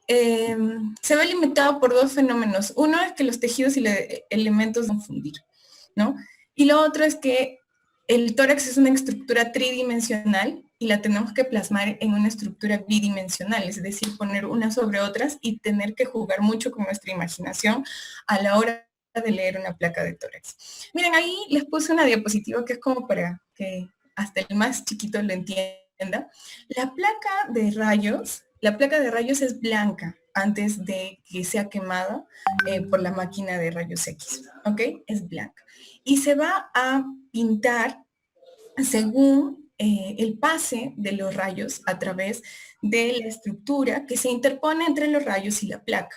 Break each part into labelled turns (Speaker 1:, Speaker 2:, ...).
Speaker 1: se ve limitado por dos fenómenos. Uno es que los tejidos y los elementos van a fundir, ¿no? Y lo otro es que el tórax es una estructura tridimensional y la tenemos que plasmar en una estructura bidimensional, es decir, poner unas sobre otras y tener que jugar mucho con nuestra imaginación a la hora de leer una placa de tórax. Miren, ahí les puse una diapositiva que es como para que hasta el más chiquito lo entienda. La placa de rayos es blanca antes de que sea quemada por la máquina de rayos X, ¿ok? Es blanca. Y se va a pintar según el pase de los rayos a través de la estructura que se interpone entre los rayos y la placa.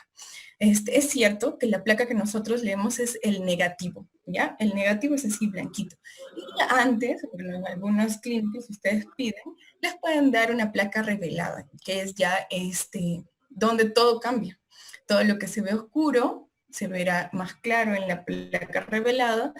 Speaker 1: Es cierto que la placa que nosotros leemos es el negativo, ¿ya? El negativo es así blanquito. Y antes, bueno, en algunos clínicos ustedes piden, les pueden dar una placa revelada, que es ya donde todo cambia. Todo lo que se ve oscuro se verá más claro en la placa revelada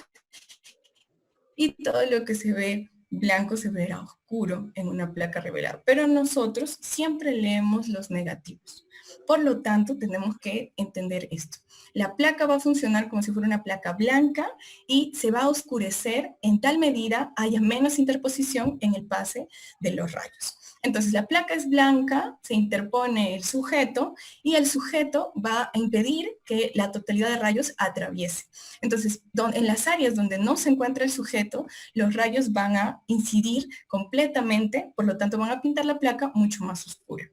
Speaker 1: y todo lo que se ve blanco se verá oscuro en una placa revelada. Pero nosotros siempre leemos los negativos. Por lo tanto, tenemos que entender esto. La placa va a funcionar como si fuera una placa blanca y se va a oscurecer en tal medida haya menos interposición en el pase de los rayos. Entonces la placa es blanca, se interpone el sujeto y el sujeto va a impedir que la totalidad de rayos atraviese. Entonces, en las áreas donde no se encuentra el sujeto, los rayos van a incidir completamente, por lo tanto van a pintar la placa mucho más oscura.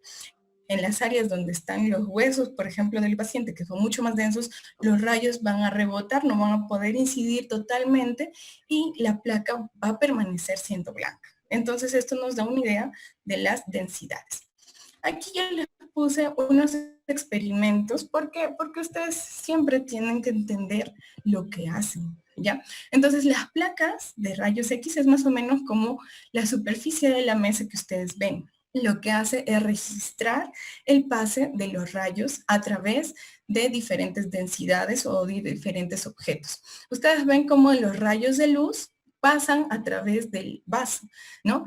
Speaker 1: En las áreas donde están los huesos, por ejemplo, del paciente, que son mucho más densos, los rayos van a rebotar, no van a poder incidir totalmente y la placa va a permanecer siendo blanca. Entonces, esto nos da una idea de las densidades. Aquí ya les puse unos experimentos. ¿Por qué? Porque ustedes siempre tienen que entender lo que hacen, ¿ya? Entonces, las placas de rayos X es más o menos como la superficie de la mesa que ustedes ven. Lo que hace es registrar el pase de los rayos a través de diferentes densidades o de diferentes objetos. Ustedes ven cómo los rayos de luz pasan a través del vaso, ¿no?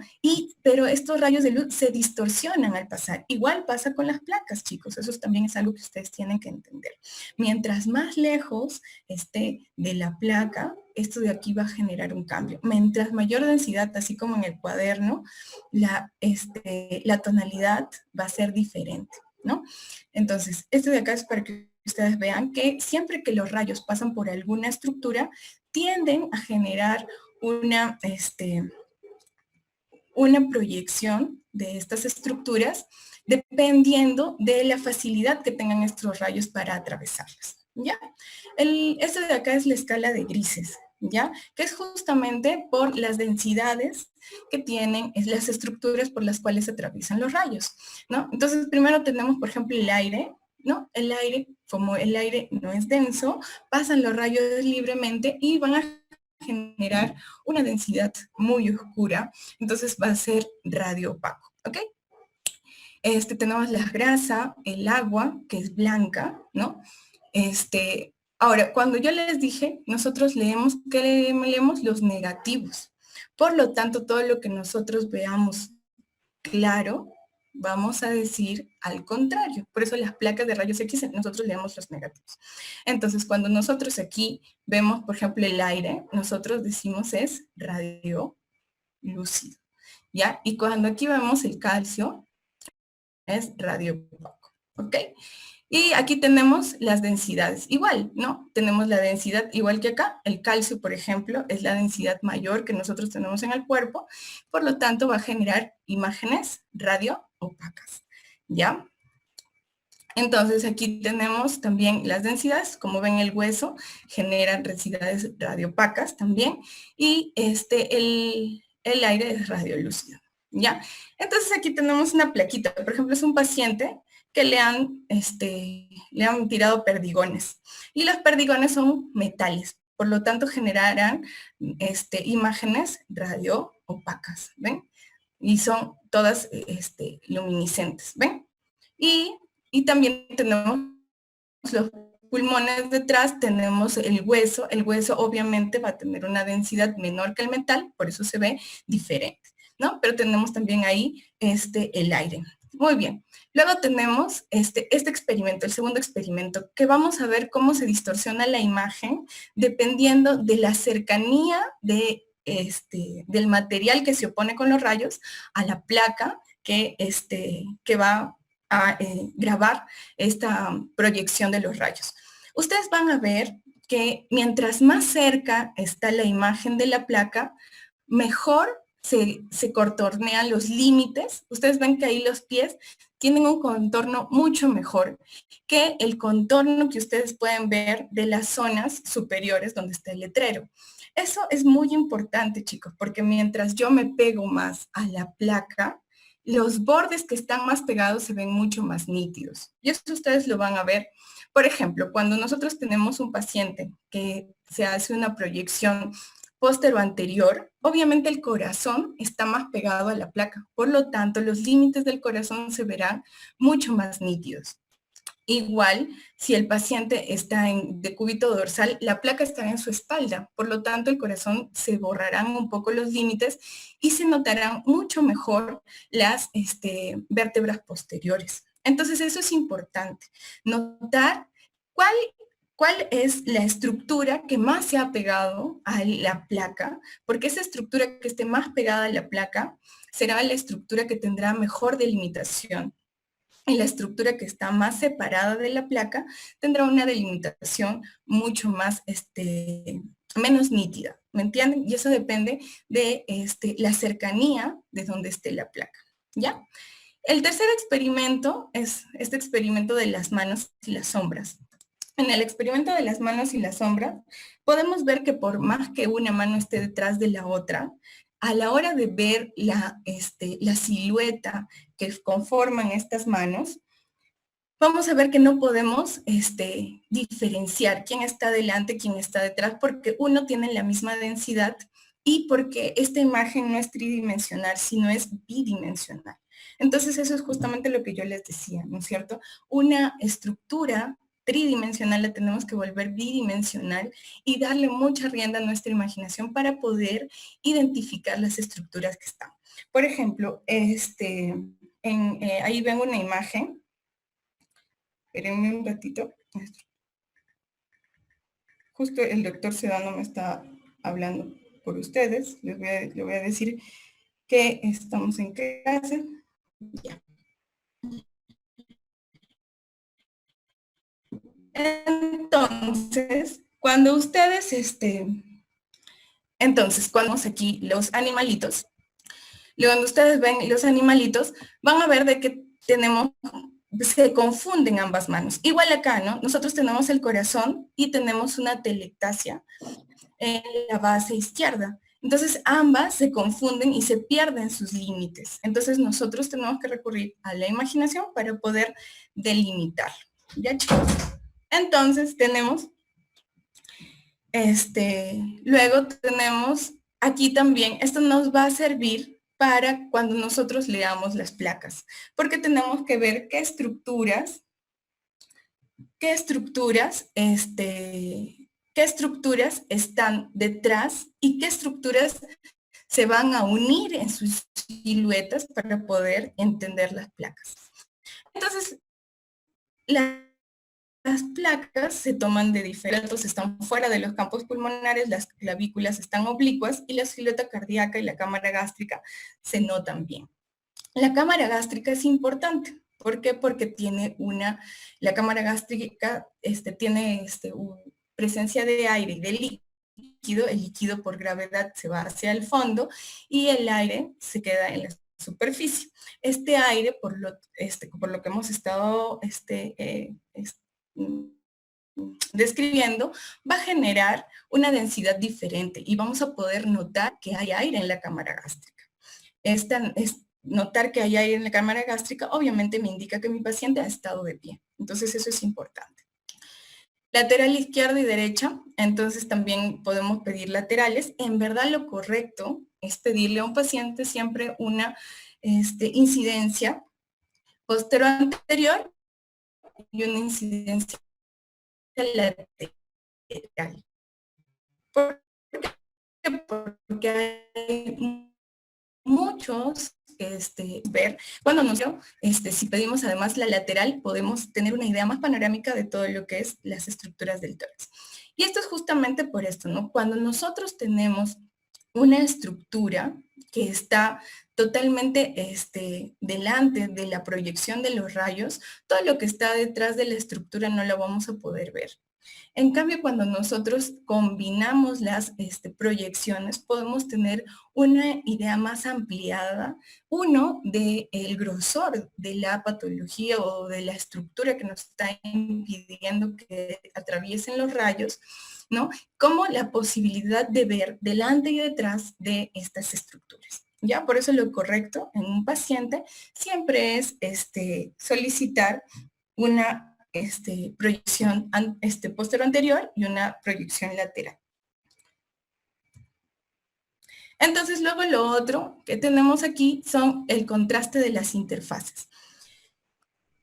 Speaker 1: Pero estos rayos de luz se distorsionan al pasar. Igual pasa con las placas, chicos. Eso también es algo que ustedes tienen que entender. Mientras más lejos esté de la placa, esto de aquí va a generar un cambio. Mientras mayor densidad, así como en el cuaderno, la tonalidad va a ser diferente, ¿no? Entonces, esto de acá es para que ustedes vean que siempre que los rayos pasan por alguna estructura, tienden a generar una proyección de estas estructuras dependiendo de la facilidad que tengan estos rayos para atravesarlas, ¿ya? Esto de acá es la escala de grises, ¿ya? Que es justamente por las densidades que tienen las estructuras por las cuales atraviesan los rayos, ¿no? Entonces, primero tenemos, por ejemplo, el aire, ¿no? El aire, como el aire no es denso, pasan los rayos libremente y van a generar una densidad muy oscura, entonces va a ser radio opaco, ¿ok? Tenemos la grasa, el agua, que es blanca, ¿no? Ahora, cuando yo les dije, nosotros leemos, ¿qué leemos? Los negativos. Por lo tanto, todo lo que nosotros veamos claro, vamos a decir al contrario. Por eso las placas de rayos X, nosotros leemos los negativos. Entonces, cuando nosotros aquí vemos, por ejemplo, el aire, nosotros decimos es radio lúcido, ¿ya? Y cuando aquí vemos el calcio, es radio opaco, ¿ok? Y aquí tenemos las densidades, igual, ¿no? Tenemos la densidad igual que acá. El calcio, por ejemplo, es la densidad mayor que nosotros tenemos en el cuerpo, por lo tanto va a generar imágenes radio opacas, ¿ya? Entonces aquí tenemos también las densidades, como ven el hueso genera densidades radiopacas también, y el aire es radiolúcido, ¿ya? Entonces aquí tenemos una plaquita, por ejemplo es un paciente que le han tirado perdigones, y los perdigones son metales, por lo tanto generarán imágenes radioopacas, ¿ven? Y son todas luminiscentes, ¿ven? Y también tenemos los pulmones detrás, tenemos el hueso obviamente va a tener una densidad menor que el metal, por eso se ve diferente, ¿no? Pero tenemos también ahí el aire. Muy bien. Luego tenemos este experimento, el segundo experimento, que vamos a ver cómo se distorsiona la imagen dependiendo de la cercanía del material que se opone con los rayos a la placa que va a grabar esta proyección de los rayos. Ustedes van a ver que mientras más cerca está la imagen de la placa, mejor se contornean los límites. Ustedes ven que ahí los pies tienen un contorno mucho mejor que el contorno que ustedes pueden ver de las zonas superiores donde está el letrero. Eso es muy importante, chicos, porque mientras yo me pego más a la placa, los bordes que están más pegados se ven mucho más nítidos. Y eso ustedes lo van a ver. Por ejemplo, cuando nosotros tenemos un paciente que se hace una proyección póstero anterior, obviamente el corazón está más pegado a la placa, por lo tanto los límites del corazón se verán mucho más nítidos. Igual, si el paciente está en decúbito dorsal, la placa está en su espalda, por lo tanto el corazón se borrarán un poco los límites y se notarán mucho mejor las vértebras posteriores. Entonces eso es importante, notar cuál es la estructura que más se ha pegado a la placa, porque esa estructura que esté más pegada a la placa será la estructura que tendrá mejor delimitación. Y la estructura que está más separada de la placa tendrá una delimitación mucho más, menos nítida, ¿me entienden? Y eso depende de la cercanía de donde esté la placa, ¿ya? El tercer experimento es este experimento de las manos y las sombras. En el experimento de las manos y la sombra, podemos ver que por más que una mano esté detrás de la otra, a la hora de ver la silueta que conforman estas manos, vamos a ver que no podemos diferenciar quién está delante, quién está detrás, porque uno tiene la misma densidad y porque esta imagen no es tridimensional, sino es bidimensional. Entonces eso es justamente lo que yo les decía, ¿no es cierto? Una estructura tridimensional la tenemos que volver bidimensional y darle mucha rienda a nuestra imaginación para poder identificar las estructuras que están. Por ejemplo, ahí ven una imagen. Espérenme un ratito. Justo el doctor Sedano me está hablando por ustedes. Les voy a decir que estamos en clase. Ya. Entonces, cuando ustedes, cuando aquí los animalitos, cuando ustedes ven los animalitos, van a ver de que se confunden ambas manos. Igual acá, ¿no? Nosotros tenemos el corazón y tenemos una telectasia en la base izquierda. Entonces ambas se confunden y se pierden sus límites. Entonces nosotros tenemos que recurrir a la imaginación para poder delimitar. ¿Ya, chicos? Entonces tenemos, luego tenemos aquí también, esto nos va a servir para cuando nosotros leamos las placas, porque tenemos que ver qué estructuras, qué estructuras están detrás y qué estructuras se van a unir en sus siluetas para poder entender las placas. Entonces, las placas se toman de diferentes, están fuera de los campos pulmonares, las clavículas están oblicuas y la silueta cardíaca y la cámara gástrica se notan bien. La cámara gástrica es importante. ¿Por qué? Porque tiene la cámara gástrica tiene presencia de aire y de líquido. El líquido por gravedad se va hacia el fondo y el aire se queda en la superficie. Este aire, por lo que hemos estado describiendo, va a generar una densidad diferente y vamos a poder notar que hay aire en la cámara gástrica. Notar que hay aire en la cámara gástrica obviamente me indica que mi paciente ha estado de pie. Entonces eso es importante. Lateral izquierda y derecha, entonces también podemos pedir laterales. En verdad lo correcto es pedirle a un paciente siempre una incidencia posterior anterior y una incidencia lateral. ¿Por qué? Porque hay muchos ver, cuando si pedimos además la lateral, podemos tener una idea más panorámica de todo lo que es las estructuras del tórax. Y esto es justamente por esto, ¿no? Cuando nosotros tenemos una estructura que está totalmente delante de la proyección de los rayos, todo lo que está detrás de la estructura no lo vamos a poder ver. En cambio, cuando nosotros combinamos las proyecciones, podemos tener una idea más ampliada, uno, del grosor de la patología o de la estructura que nos está impidiendo que atraviesen los rayos, ¿no? Como la posibilidad de ver delante y detrás de estas estructuras. ¿Ya? Por eso lo correcto en un paciente siempre es solicitar una proyección posterior anterior y una proyección lateral. Entonces, luego lo otro que tenemos aquí son el contraste de las interfaces.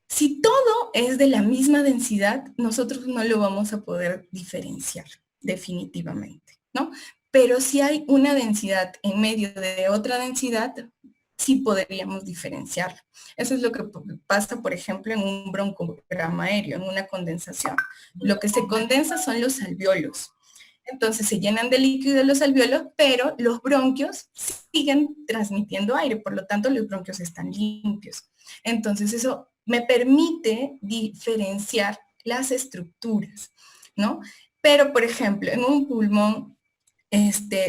Speaker 1: Si todo es de la misma densidad, nosotros no lo vamos a poder diferenciar definitivamente, ¿no? Pero si hay una densidad en medio de otra densidad, sí podríamos diferenciarlo. Eso es lo que pasa, por ejemplo, en un broncograma aéreo, en una condensación. Lo que se condensa son los alvéolos. Entonces se llenan de líquido los alvéolos, pero los bronquios siguen transmitiendo aire, por lo tanto los bronquios están limpios. Entonces eso me permite diferenciar las estructuras, ¿no? Pero, por ejemplo, en un pulmón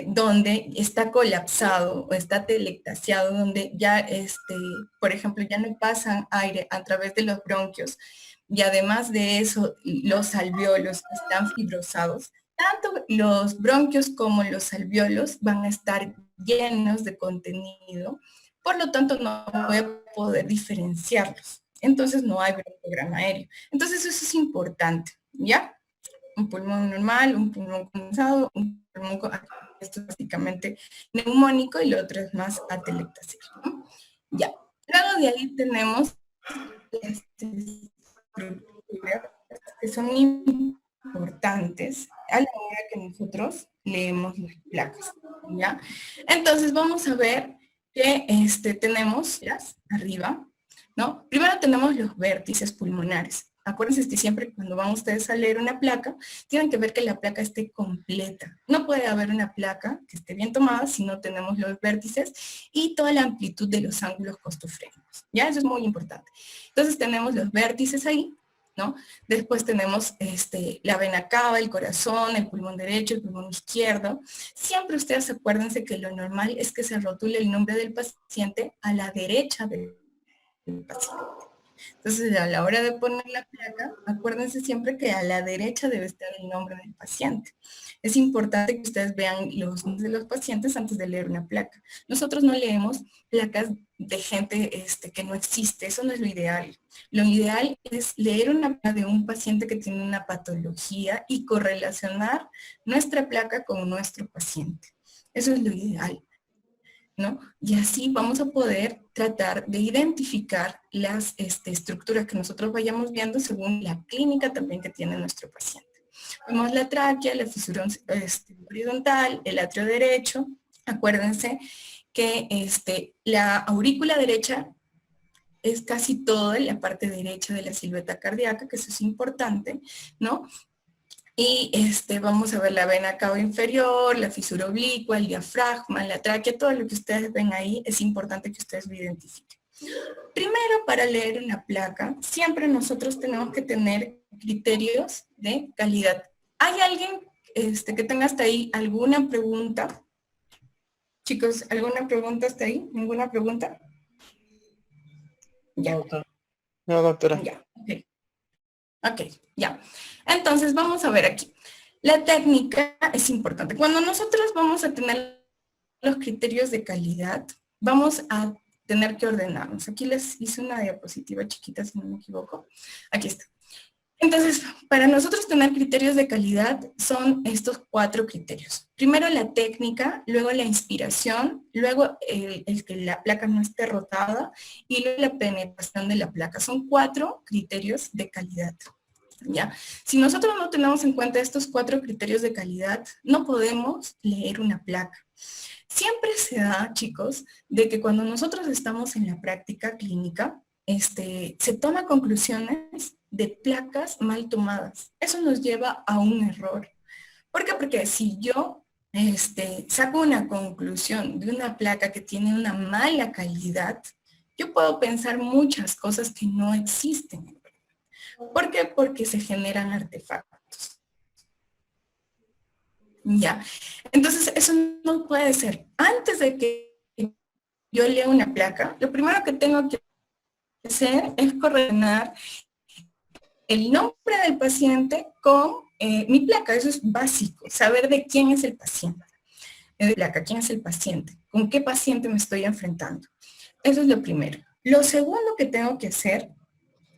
Speaker 1: donde está colapsado o está telectasiado, donde ya, por ejemplo, ya no pasan aire a través de los bronquios, y además de eso, los alvéolos están fibrosados, tanto los bronquios como los alvéolos van a estar llenos de contenido, por lo tanto no voy a poder diferenciarlos. Entonces no hay broncograma aéreo. Entonces eso es importante, ¿ya? Un pulmón normal, un pulmón condensado, un pulmón esto es básicamente neumónico y lo otro es más atelectasia, ¿no? Ya. Luego de ahí tenemos que son importantes a la hora que nosotros leemos las placas, ¿ya? Entonces vamos a ver que tenemos arriba, ¿no? Primero tenemos los vértices pulmonares. Acuérdense que siempre cuando van ustedes a leer una placa, tienen que ver que la placa esté completa. No puede haber una placa que esté bien tomada si no tenemos los vértices y toda la amplitud de los ángulos costofrénicos. ¿Ya? Eso es muy importante. Entonces tenemos los vértices ahí, ¿no? Después tenemos la vena cava, el corazón, el pulmón derecho, el pulmón izquierdo. Siempre ustedes acuérdense que lo normal es que se rotule el nombre del paciente a la derecha del paciente. Entonces, a la hora de poner la placa, acuérdense siempre que a la derecha debe estar el nombre del paciente. Es importante que ustedes vean los nombres de los pacientes antes de leer una placa. Nosotros no leemos placas de gente que no existe, eso no es lo ideal. Lo ideal es leer una placa de un paciente que tiene una patología y correlacionar nuestra placa con nuestro paciente. Eso es lo ideal, ¿no? Y así vamos a poder tratar de identificar las estructuras que nosotros vayamos viendo según la clínica también que tiene nuestro paciente. Vemos la tráquea, la fisura horizontal, el atrio derecho. Acuérdense que la aurícula derecha es casi toda la parte derecha de la silueta cardíaca, que eso es importante, ¿no? Y vamos a ver la vena cava inferior, la fisura oblicua, el diafragma, la tráquea, todo lo que ustedes ven ahí es importante que ustedes lo identifiquen. Primero, para leer una placa, siempre nosotros tenemos que tener criterios de calidad. ¿Hay alguien que tenga hasta ahí alguna pregunta? Chicos, ¿alguna pregunta hasta ahí? ¿Ninguna pregunta? Ya.
Speaker 2: No, doctora.
Speaker 1: Ya, ok. Ok, ya. Entonces, vamos a ver aquí. La técnica es importante. Cuando nosotros vamos a tener los criterios de calidad, vamos a tener que ordenarnos. Aquí les hice una diapositiva chiquita, si no me equivoco. Aquí está. Entonces, para nosotros tener criterios de calidad son estos 4 criterios. Primero la técnica, luego la inspiración, luego el que la placa no esté rotada y luego la penetración de la placa. Son 4 criterios de calidad. ¿Ya? Si nosotros no tenemos en cuenta estos 4 criterios de calidad, no podemos leer una placa. Siempre se da, chicos, de que cuando nosotros estamos en la práctica clínica, se toma conclusiones de placas mal tomadas. Eso nos lleva a un error. ¿Por qué? Porque si yo saco una conclusión de una placa que tiene una mala calidad, yo puedo pensar muchas cosas que no existen. ¿Por qué? Porque se generan artefactos. Ya. Entonces, eso no puede ser. Antes de que yo lea una placa, lo primero que tengo que hacer es correlacionar el nombre del paciente con mi placa. Eso es básico, saber de quién es el paciente. De placa, quién es el paciente, con qué paciente me estoy enfrentando. Eso es lo primero. Lo segundo que tengo que hacer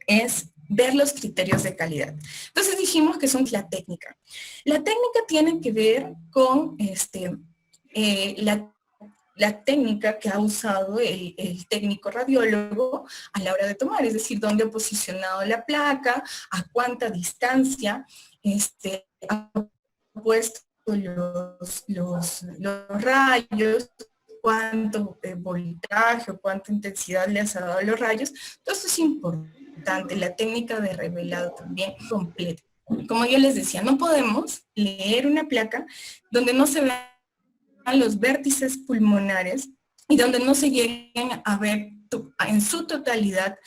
Speaker 1: es ver los criterios de calidad. Entonces dijimos que son la técnica. La técnica tiene que ver con la técnica que ha usado el técnico radiólogo a la hora de tomar, es decir, dónde ha posicionado la placa, a cuánta distancia ha puesto los rayos, cuánto voltaje o cuánta intensidad le has dado a los rayos. Todo eso es importante, la técnica de revelado también completa. Como yo les decía, no podemos leer una placa donde no se vean los vértices pulmonares y donde no se lleguen a ver en su totalidad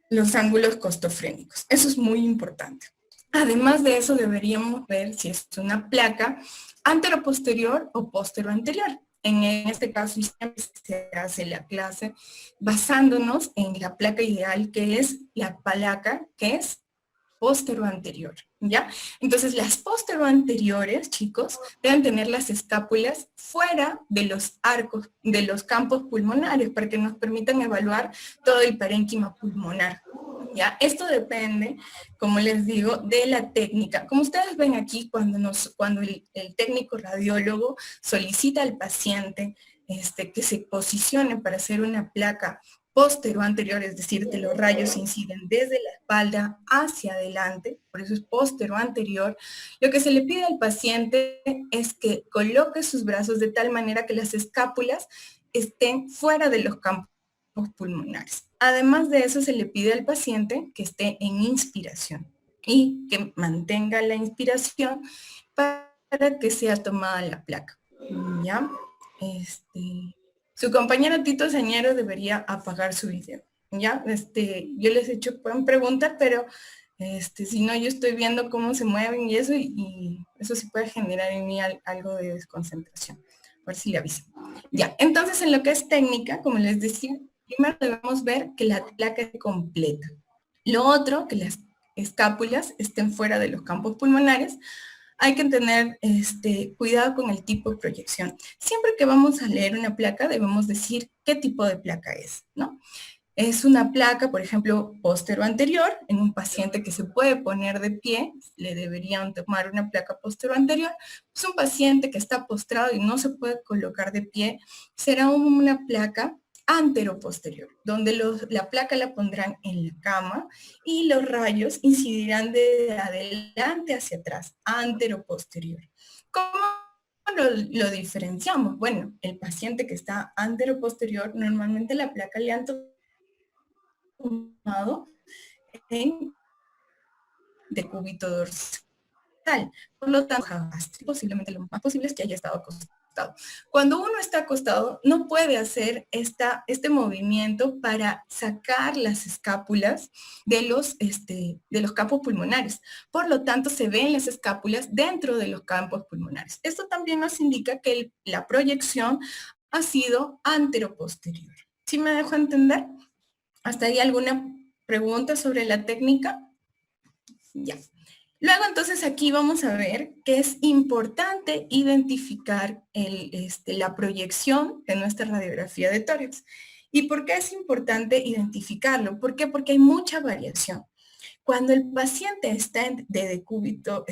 Speaker 1: los ángulos costofrénicos. Eso es muy importante. Además de eso, deberíamos ver si es una placa anteroposterior o posterior-anterior. En este caso, se hace la clase basándonos en la placa ideal, que es la placa que es postero-anterior, ¿ya? Entonces, las postero-anteriores, chicos, deben tener las escápulas fuera de los arcos, de los campos pulmonares, para que nos permitan evaluar todo el parénquima pulmonar, ¿ya? Esto depende, como les digo, de la técnica. Como ustedes ven aquí, cuando el técnico radiólogo solicita al paciente que se posicione para hacer una placa póstero anterior, es decir, que los rayos inciden desde la espalda hacia adelante, por eso es póstero anterior, lo que se le pide al paciente es que coloque sus brazos de tal manera que las escápulas estén fuera de los campos pulmonares. Además de eso, se le pide al paciente que esté en inspiración y que mantenga la inspiración para que sea tomada la placa. ¿Ya? Su compañero Tito Señero debería apagar su video, ¿ya? Yo les he hecho preguntas, pero si no, yo estoy viendo cómo se mueven y eso sí puede generar en mí algo de desconcentración. A ver si le aviso. Ya, entonces en lo que es técnica, como les decía, primero debemos ver que la placa es completa. Lo otro, que las escápulas estén fuera de los campos pulmonares. Hay que tener cuidado con el tipo de proyección. Siempre que vamos a leer una placa, debemos decir qué tipo de placa es, ¿no? Es una placa, por ejemplo, postero anterior, en un paciente que se puede poner de pie, le deberían tomar una placa postero anterior. Es un paciente que está postrado y no se puede colocar de pie, será una placa anteroposterior, donde la placa la pondrán en la cama y los rayos incidirán de adelante hacia atrás, anteroposterior. ¿Cómo lo diferenciamos? Bueno, el paciente que está anteroposterior, normalmente la placa le han tomado en decúbito dorsal. Por lo tanto, posiblemente lo más posible es que haya estado acostado. Cuando uno está acostado, no puede hacer este movimiento para sacar las escápulas de los campos pulmonares. Por lo tanto, se ven las escápulas dentro de los campos pulmonares. Esto también nos indica que la proyección ha sido anteroposterior. ¿Sí me dejo entender? ¿Hasta ahí alguna pregunta sobre la técnica? Ya. Luego, entonces, aquí vamos a ver que es importante identificar la proyección de nuestra radiografía de tórax. ¿Y por qué es importante identificarlo? ¿Por qué? Porque hay mucha variación. Cuando el paciente está de decúbito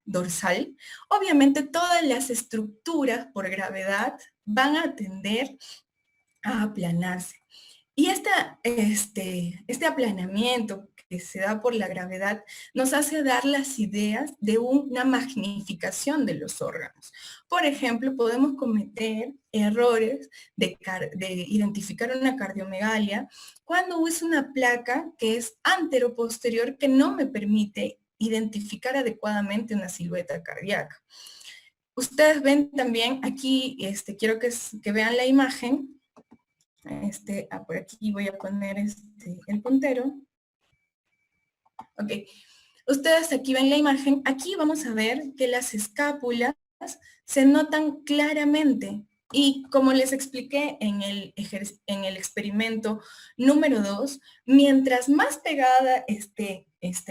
Speaker 1: dorsal, obviamente todas las estructuras por gravedad van a tender a aplanarse. Y este aplanamiento que se da por la gravedad nos hace dar las ideas de una magnificación de los órganos. Por ejemplo, podemos cometer errores de identificar una cardiomegalia cuando uso una placa que es anteroposterior que no me permite identificar adecuadamente una silueta cardíaca. Ustedes ven también aquí, quiero que vean la imagen. Por aquí voy a poner el puntero. Ok. Ustedes aquí ven la imagen. Aquí vamos a ver que las escápulas se notan claramente. Y como les expliqué en el experimento número 2, mientras más pegada esté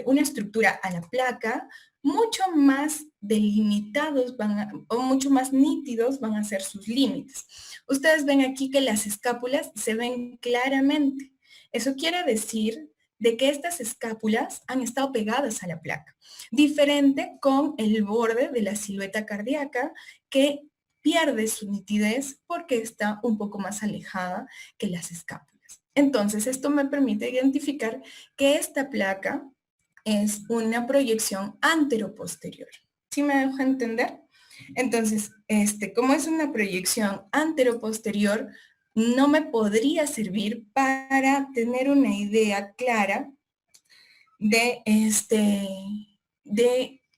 Speaker 1: una estructura a la placa, mucho más delimitados o mucho más nítidos van a ser sus límites. Ustedes ven aquí que las escápulas se ven claramente. Eso quiere decir de que estas escápulas han estado pegadas a la placa, diferente con el borde de la silueta cardíaca que pierde su nitidez porque está un poco más alejada que las escápulas. Entonces, esto me permite identificar que esta placa es una proyección anteroposterior. ¿Sí me dejo entender? Entonces, como es una proyección anteroposterior, no me podría servir para tener una idea clara de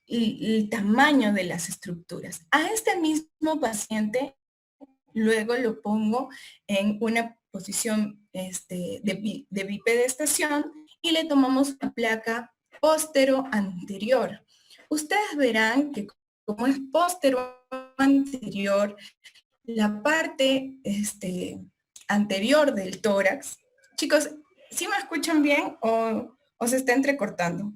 Speaker 1: el tamaño de las estructuras. A este mismo paciente luego lo pongo en una posición de bipedestación y le tomamos una placa póstero-anterior. Ustedes verán que como es póstero-anterior, la parte anterior del tórax. Chicos, ¿sí me escuchan bien o se está entrecortando?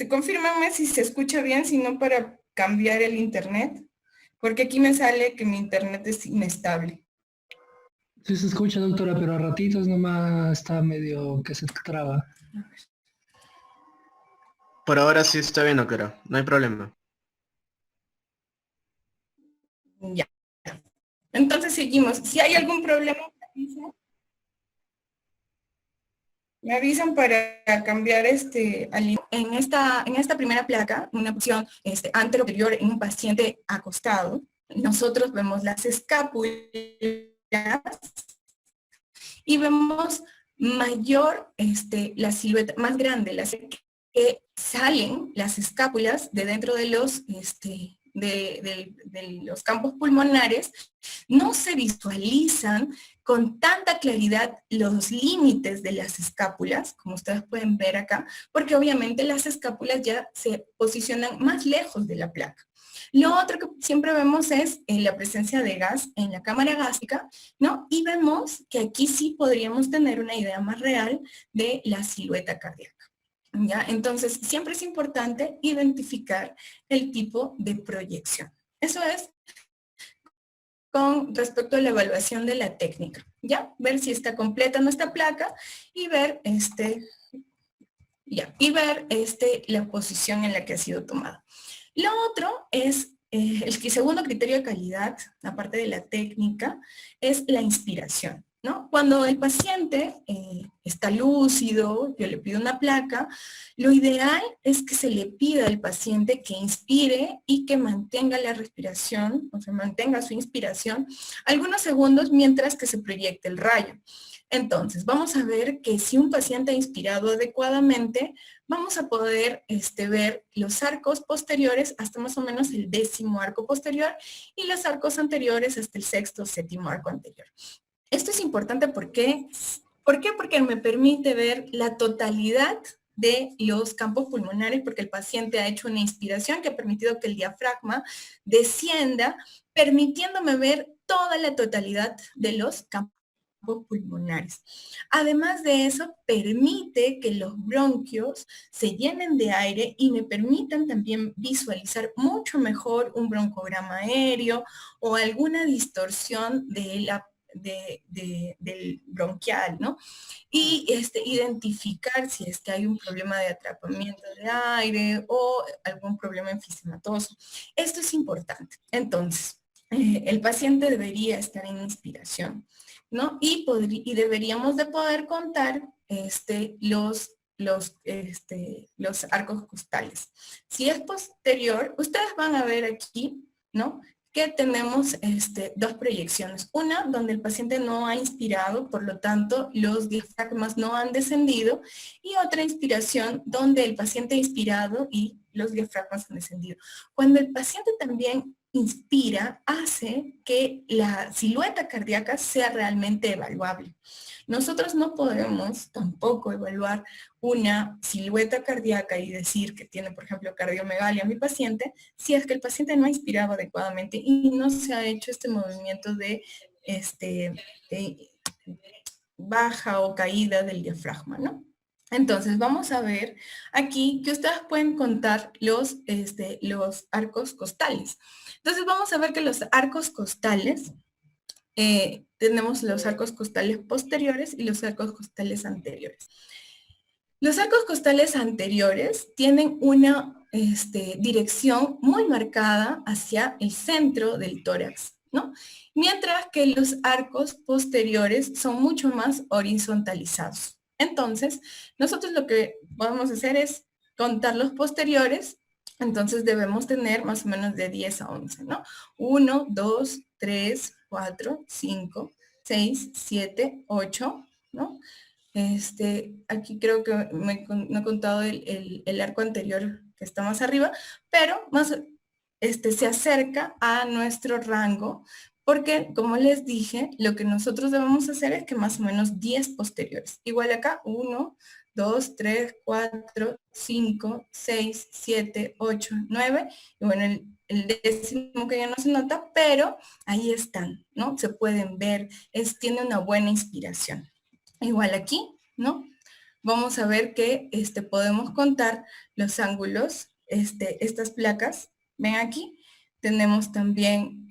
Speaker 1: Confírmame si se escucha bien, si no para cambiar el internet, porque aquí me sale que mi internet es inestable.
Speaker 2: Sí se escucha, doctora, pero a ratitos nomás está medio que se traba.
Speaker 3: Por ahora sí está bien, doctora, no hay problema.
Speaker 1: Ya. Entonces seguimos. Si hay algún problema, me avisan para cambiar en esta primera placa, una posición anterior en un paciente acostado. Nosotros vemos las escápulas y vemos mayor, la silueta más grande, que salen las escápulas de dentro de los, de los campos pulmonares, no se visualizan con tanta claridad los límites de las escápulas, como ustedes pueden ver acá, porque obviamente las escápulas ya se posicionan más lejos de la placa. Lo otro que siempre vemos es la presencia de gas en la cámara gástrica, ¿no? Y vemos que aquí sí podríamos tener una idea más real de la silueta cardíaca. ¿Ya? Entonces, siempre es importante identificar el tipo de proyección. Eso es con respecto a la evaluación de la técnica, ¿ya? Ver si está completa nuestra placa y ver, la posición en la que ha sido tomada. Lo otro es, el segundo criterio de calidad, aparte de la técnica, es la inspiración, ¿no? Cuando el paciente está lúcido, yo le pido una placa, lo ideal es que se le pida al paciente que inspire y que mantenga la respiración, o sea, mantenga su inspiración algunos segundos mientras que se proyecte el rayo. Entonces, vamos a ver que si un paciente ha inspirado adecuadamente, vamos a poder ver los arcos posteriores hasta más o menos el 10º arco posterior y los arcos anteriores hasta el 6º, 7º arco anterior. Esto es importante porque, ¿por qué? Porque me permite ver la totalidad de los campos pulmonares, porque el paciente ha hecho una inspiración que ha permitido que el diafragma descienda, permitiéndome ver toda la totalidad de los campos pulmonares. Además de eso, permite que los bronquios se llenen de aire y me permitan también visualizar mucho mejor un broncograma aéreo o alguna distorsión de del bronquial, ¿no? Y identificar si es que hay un problema de atrapamiento de aire o algún problema enfisematoso. Esto es importante. Entonces, el paciente debería estar en inspiración, ¿no? Y deberíamos de poder contar los arcos costales. Si es posterior, ustedes van a ver aquí, ¿no?, que tenemos dos proyecciones. Una donde el paciente no ha inspirado, por lo tanto los diafragmas no han descendido, y otra inspiración donde el paciente ha inspirado y los diafragmas han descendido. Cuando el paciente también inspira, hace que la silueta cardíaca sea realmente evaluable. Nosotros no podemos tampoco evaluar una silueta cardíaca y decir que tiene, por ejemplo, cardiomegalia mi paciente, si es que el paciente no ha inspirado adecuadamente y no se ha hecho este movimiento de baja o caída del diafragma, ¿no? Entonces, vamos a ver aquí que ustedes pueden contar los arcos costales. Entonces, vamos a ver que los arcos costales, tenemos los arcos costales posteriores y los arcos costales anteriores. Los arcos costales anteriores tienen una dirección muy marcada hacia el centro del tórax, ¿no? Mientras que los arcos posteriores son mucho más horizontalizados. Entonces, nosotros lo que vamos a hacer es contar los posteriores. Entonces debemos tener más o menos de 10 a 11, ¿no? 1, 2, 3, 4, 5, 6, 7, 8, ¿no? Aquí creo que no he contado el arco anterior que está más arriba, pero más, se acerca a nuestro rango, porque como les dije, lo que nosotros debemos hacer es que más o menos 10 posteriores. Igual acá, 1, 2, 3, 4, 5, 6, 7, 8, 9, y bueno, el décimo que ya no se nota, pero ahí están, ¿no? Se pueden ver, tiene una buena inspiración. Igual aquí, ¿no? Vamos a ver que podemos contar los ángulos, estas placas. Ven aquí, tenemos también,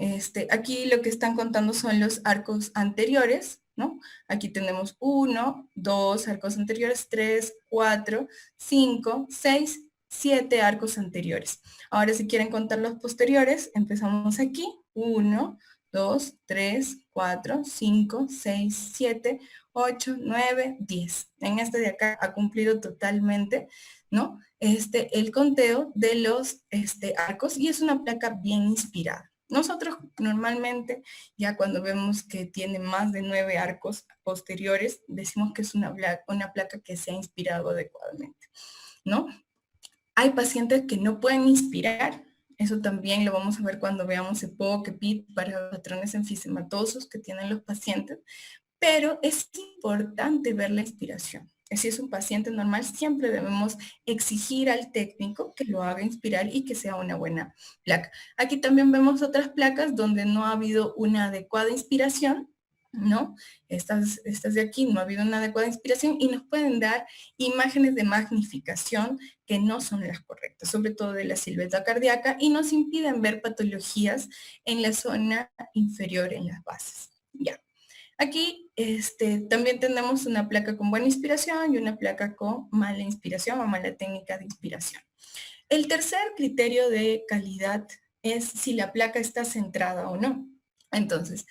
Speaker 1: aquí lo que están contando son los arcos anteriores, ¿no? Aquí tenemos 1, 2 arcos anteriores, 3, 4, 5, 6, 7 arcos anteriores. Ahora, si quieren contar los posteriores, empezamos aquí. 1, 2, 3, 4, 5, 6, 7, 8, 9, 10. En este de acá ha cumplido totalmente, ¿no? El conteo de los arcos, y es una placa bien inspirada. Nosotros normalmente, ya cuando vemos que tiene más de 9 arcos posteriores, decimos que es una placa que se ha inspirado adecuadamente, ¿no? Hay pacientes que no pueden inspirar. Eso también lo vamos a ver cuando veamos EPOC, EPIT para patrones enfisematosos que tienen los pacientes, pero es importante ver la inspiración. Si es un paciente normal, siempre debemos exigir al técnico que lo haga inspirar y que sea una buena placa. Aquí también vemos otras placas donde no ha habido una adecuada inspiración, ¿no? Estas de aquí no ha habido una adecuada inspiración y nos pueden dar imágenes de magnificación que no son las correctas, sobre todo de la silueta cardíaca, y nos impiden ver patologías en la zona inferior en las bases. Ya. Aquí también tenemos una placa con buena inspiración y una placa con mala inspiración o mala técnica de inspiración. El tercer criterio de calidad es si la placa está centrada o no. Entonces,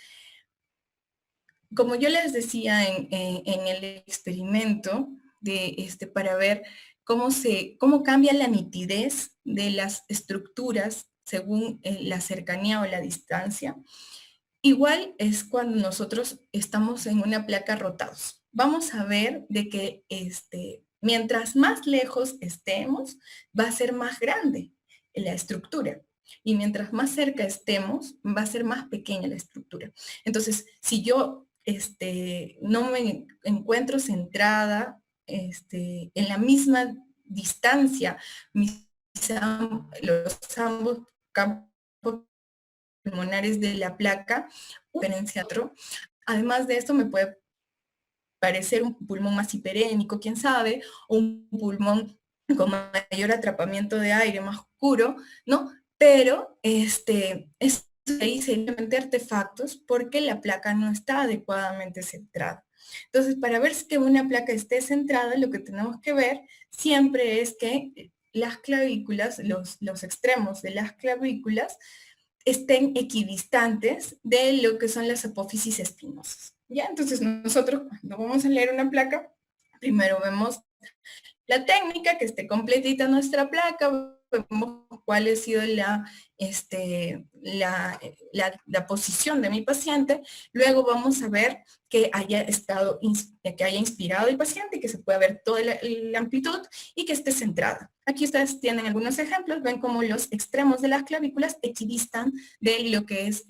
Speaker 1: como yo les decía en el experimento para ver cómo cambia la nitidez de las estructuras según la cercanía o la distancia, igual es cuando nosotros estamos en una placa rotados. Vamos a ver de que mientras más lejos estemos, va a ser más grande la estructura. Y mientras más cerca estemos, va a ser más pequeña la estructura. Entonces, si yo no me encuentro centrada en la misma distancia, los ambos campos pulmonares de la placa, diferenciatro. Además de esto, me puede parecer un pulmón más hiperénico, quién sabe, o un pulmón con mayor atrapamiento de aire, más oscuro, ¿no? Pero ahí simplemente artefactos porque la placa no está adecuadamente centrada. Entonces, para ver que una placa esté centrada, lo que tenemos que ver siempre es que las clavículas, los extremos de las clavículas, estén equidistantes de lo que son las apófisis espinosas. ¿Ya? Entonces nosotros cuando vamos a leer una placa, Primero vemos la técnica, que esté completita nuestra placa, vemos cuál ha sido la posición de mi paciente, luego vamos a ver que haya inspirado el paciente, que se pueda ver toda la amplitud y que esté centrada. Aquí ustedes tienen algunos ejemplos, ven cómo los extremos de las clavículas equidistan de lo que es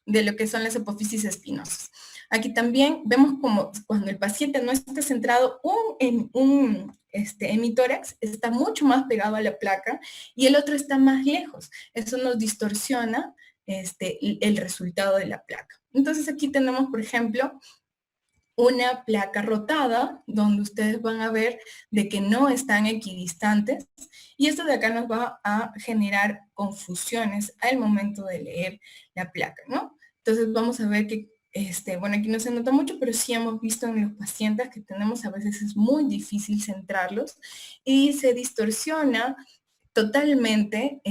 Speaker 1: de lo que son las apófisis espinosas. Aquí también vemos como cuando el paciente no está centrado, un hemitórax está mucho más pegado a la placa y el otro está más lejos. Eso nos distorsiona el resultado de la placa. Entonces aquí tenemos, por ejemplo, una placa rotada, donde ustedes van a ver de que no están equidistantes, y esto de acá nos va a generar confusiones al momento de leer la placa, ¿no? Entonces vamos a ver que, bueno, aquí no se nota mucho, pero sí hemos visto en los pacientes que tenemos, a veces es muy difícil centrarlos, y se distorsiona totalmente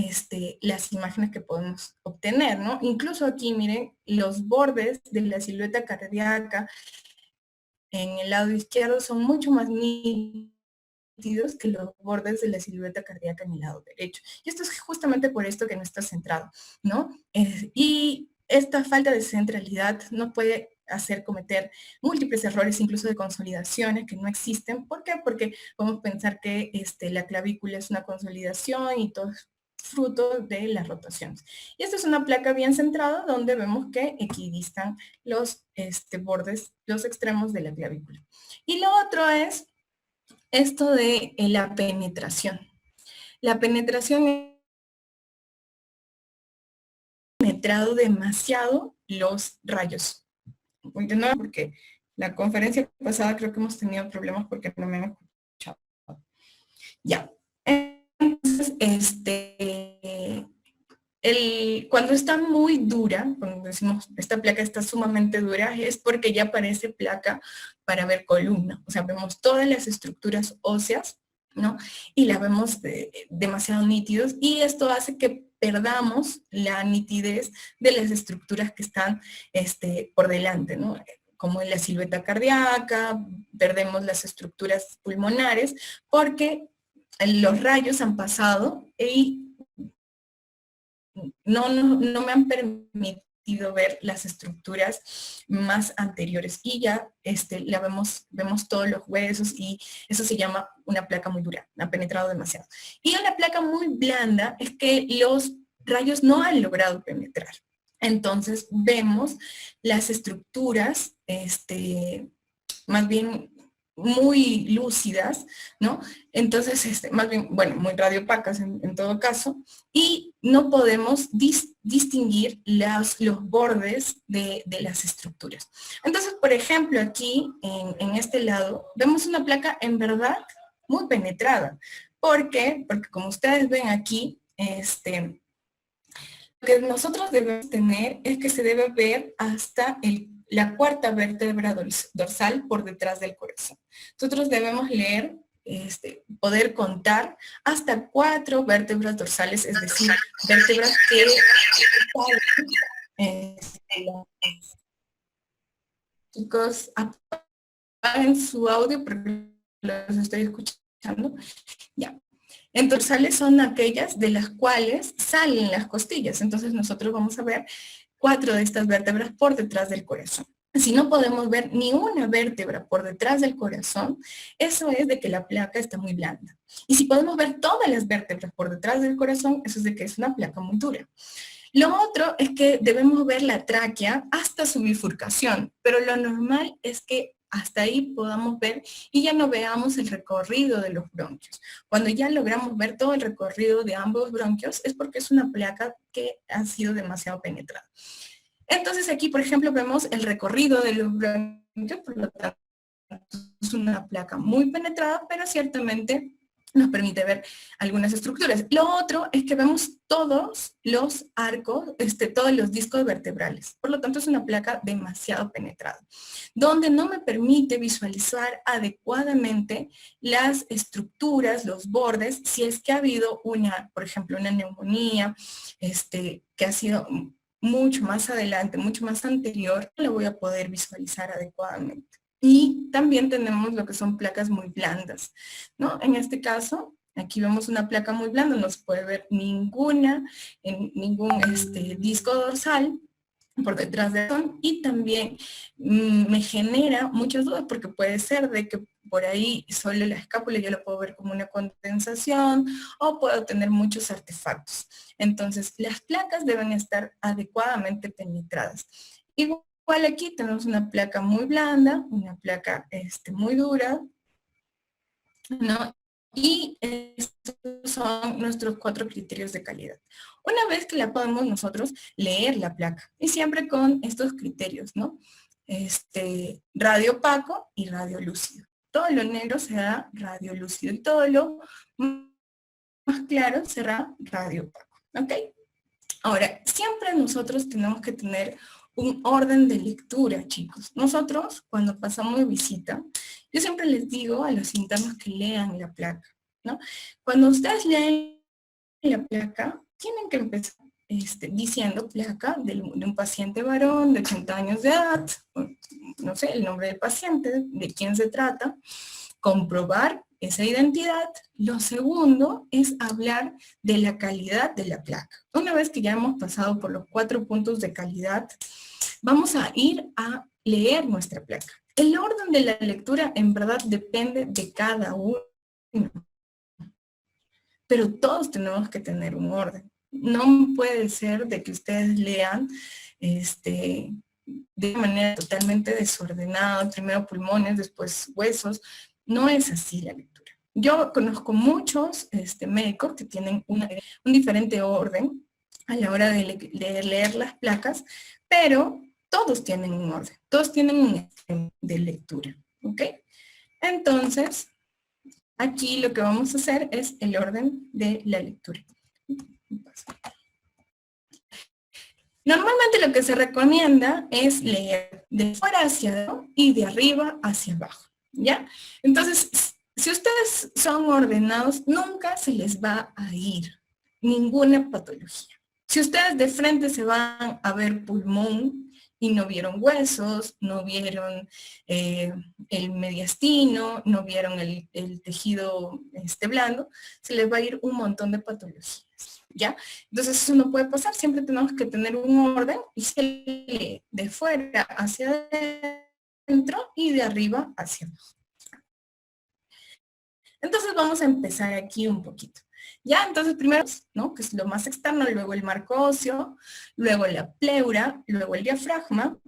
Speaker 1: las imágenes que podemos obtener, ¿no? Incluso aquí, miren, los bordes de la silueta cardíaca en el lado izquierdo son mucho más nítidos que los bordes de la silueta cardíaca en el lado derecho. Y esto es justamente por esto que no está centrado, ¿no? Y esta falta de centralidad nos puede hacer cometer múltiples errores, incluso de consolidaciones que no existen. ¿Por qué? Porque podemos pensar que la clavícula es una consolidación y todo es fruto de las rotaciones. Y esta es una placa bien centrada donde vemos que equidistan los bordes, los extremos de la clavícula. Y lo otro es esto de la penetración. La penetración es penetrado demasiado los rayos. Voy de nuevo porque la conferencia pasada creo que hemos tenido problemas porque no me han escuchado. Ya. Entonces, cuando está muy dura, cuando decimos esta placa está sumamente dura, es porque ya parece placa para ver columna. O sea, vemos todas las estructuras óseas, ¿no? Y las vemos demasiado nítidos, y esto hace que perdamos la nitidez de las estructuras que están por delante, ¿no? Como en la silueta cardíaca, perdemos las estructuras pulmonares, porque los rayos han pasado y no me han permitido ver las estructuras más anteriores, y ya vemos todos los huesos, y eso se llama una placa muy dura, ha penetrado demasiado. Y una placa muy blanda es que los rayos no han logrado penetrar. Entonces vemos las estructuras más bien muy lúcidas, ¿no? Entonces, más bien, bueno, muy radiopacas en todo caso, y no podemos distinguir los bordes de las estructuras. Entonces, por ejemplo, aquí, en este lado, vemos una placa en verdad muy penetrada. ¿Por qué? Porque como ustedes ven aquí, lo que nosotros debemos tener es que se debe ver hasta la cuarta vértebra dorsal por detrás del corazón. Nosotros debemos leer, poder contar hasta 4 vértebras dorsales, es decir, vértebras que chicos, apaguen su audio porque los estoy escuchando. Ya. En dorsales son aquellas de las cuales salen las costillas. Entonces nosotros vamos a ver 4 de estas vértebras por detrás del corazón. Si no podemos ver ni una vértebra por detrás del corazón, eso es de que la placa está muy blanda. Y si podemos ver todas las vértebras por detrás del corazón, eso es de que es una placa muy dura. Lo otro es que debemos ver la tráquea hasta su bifurcación, pero lo normal es que hasta ahí podamos ver y ya no veamos el recorrido de los bronquios. Cuando ya logramos ver todo el recorrido de ambos bronquios es porque es una placa que ha sido demasiado penetrada. Entonces aquí, por ejemplo, vemos el recorrido de los bronquios, por lo tanto es una placa muy penetrada, pero ciertamente nos permite ver algunas estructuras. Lo otro es que vemos todos los arcos, todos los discos vertebrales. Por lo tanto, es una placa demasiado penetrada, donde no me permite visualizar adecuadamente las estructuras, los bordes, si es que ha habido por ejemplo, una neumonía, que ha sido mucho más adelante, mucho más anterior, no lo voy a poder visualizar adecuadamente. Y también tenemos lo que son placas muy blandas, ¿no? En este caso, aquí vemos una placa muy blanda, no se puede ver ningún disco dorsal por detrás de eso, y también me genera muchas dudas porque puede ser de que por ahí solo la escápula yo lo puedo ver como una condensación o puedo tener muchos artefactos. Entonces, las placas deben estar adecuadamente penetradas. Igual aquí tenemos una placa muy blanda, una placa muy dura, ¿no? Y estos son nuestros 4 criterios de calidad. Una vez que la podemos nosotros leer la placa, y siempre con estos criterios, ¿no? Radio opaco y radio lúcido. Todo lo negro será radio lúcido y todo lo más claro será radio opaco, ¿ok? Ahora, siempre nosotros tenemos que tener un orden de lectura, chicos. Nosotros, cuando pasamos de visita, yo siempre les digo a los internos que lean la placa, ¿no? Cuando ustedes leen la placa, tienen que empezar diciendo placa de un paciente varón de 80 años de edad, no sé, el nombre del paciente, de quién se trata, comprobar esa identidad. Lo segundo es hablar de la calidad de la placa. Una vez que ya hemos pasado por los 4 puntos de calidad, vamos a ir a leer nuestra placa. El orden de la lectura en verdad depende de cada uno, pero todos tenemos que tener un orden. No puede ser de que ustedes lean de manera totalmente desordenada, primero pulmones, después huesos. No es así la lectura. Yo conozco muchos médicos que tienen un diferente orden a la hora de leer las placas, pero todos tienen un orden, todos tienen un orden de lectura, ¿ok? Entonces, aquí lo que vamos a hacer es el orden de la lectura. Normalmente lo que se recomienda es leer de fuera hacia abajo y de arriba hacia abajo, ¿ya? Entonces, si ustedes son ordenados, nunca se les va a ir ninguna patología. Si ustedes de frente se van a ver pulmón y no vieron huesos, no vieron el mediastino, no vieron el tejido blando, se les va a ir un montón de patologías. ¿Ya? Entonces eso no puede pasar, siempre tenemos que tener un orden y se lee de fuera hacia adentro y de arriba hacia abajo. Entonces vamos a empezar aquí un poquito. Ya, entonces primero, ¿no? Que es lo más externo, luego el marco óseo, luego la pleura, luego el diafragma,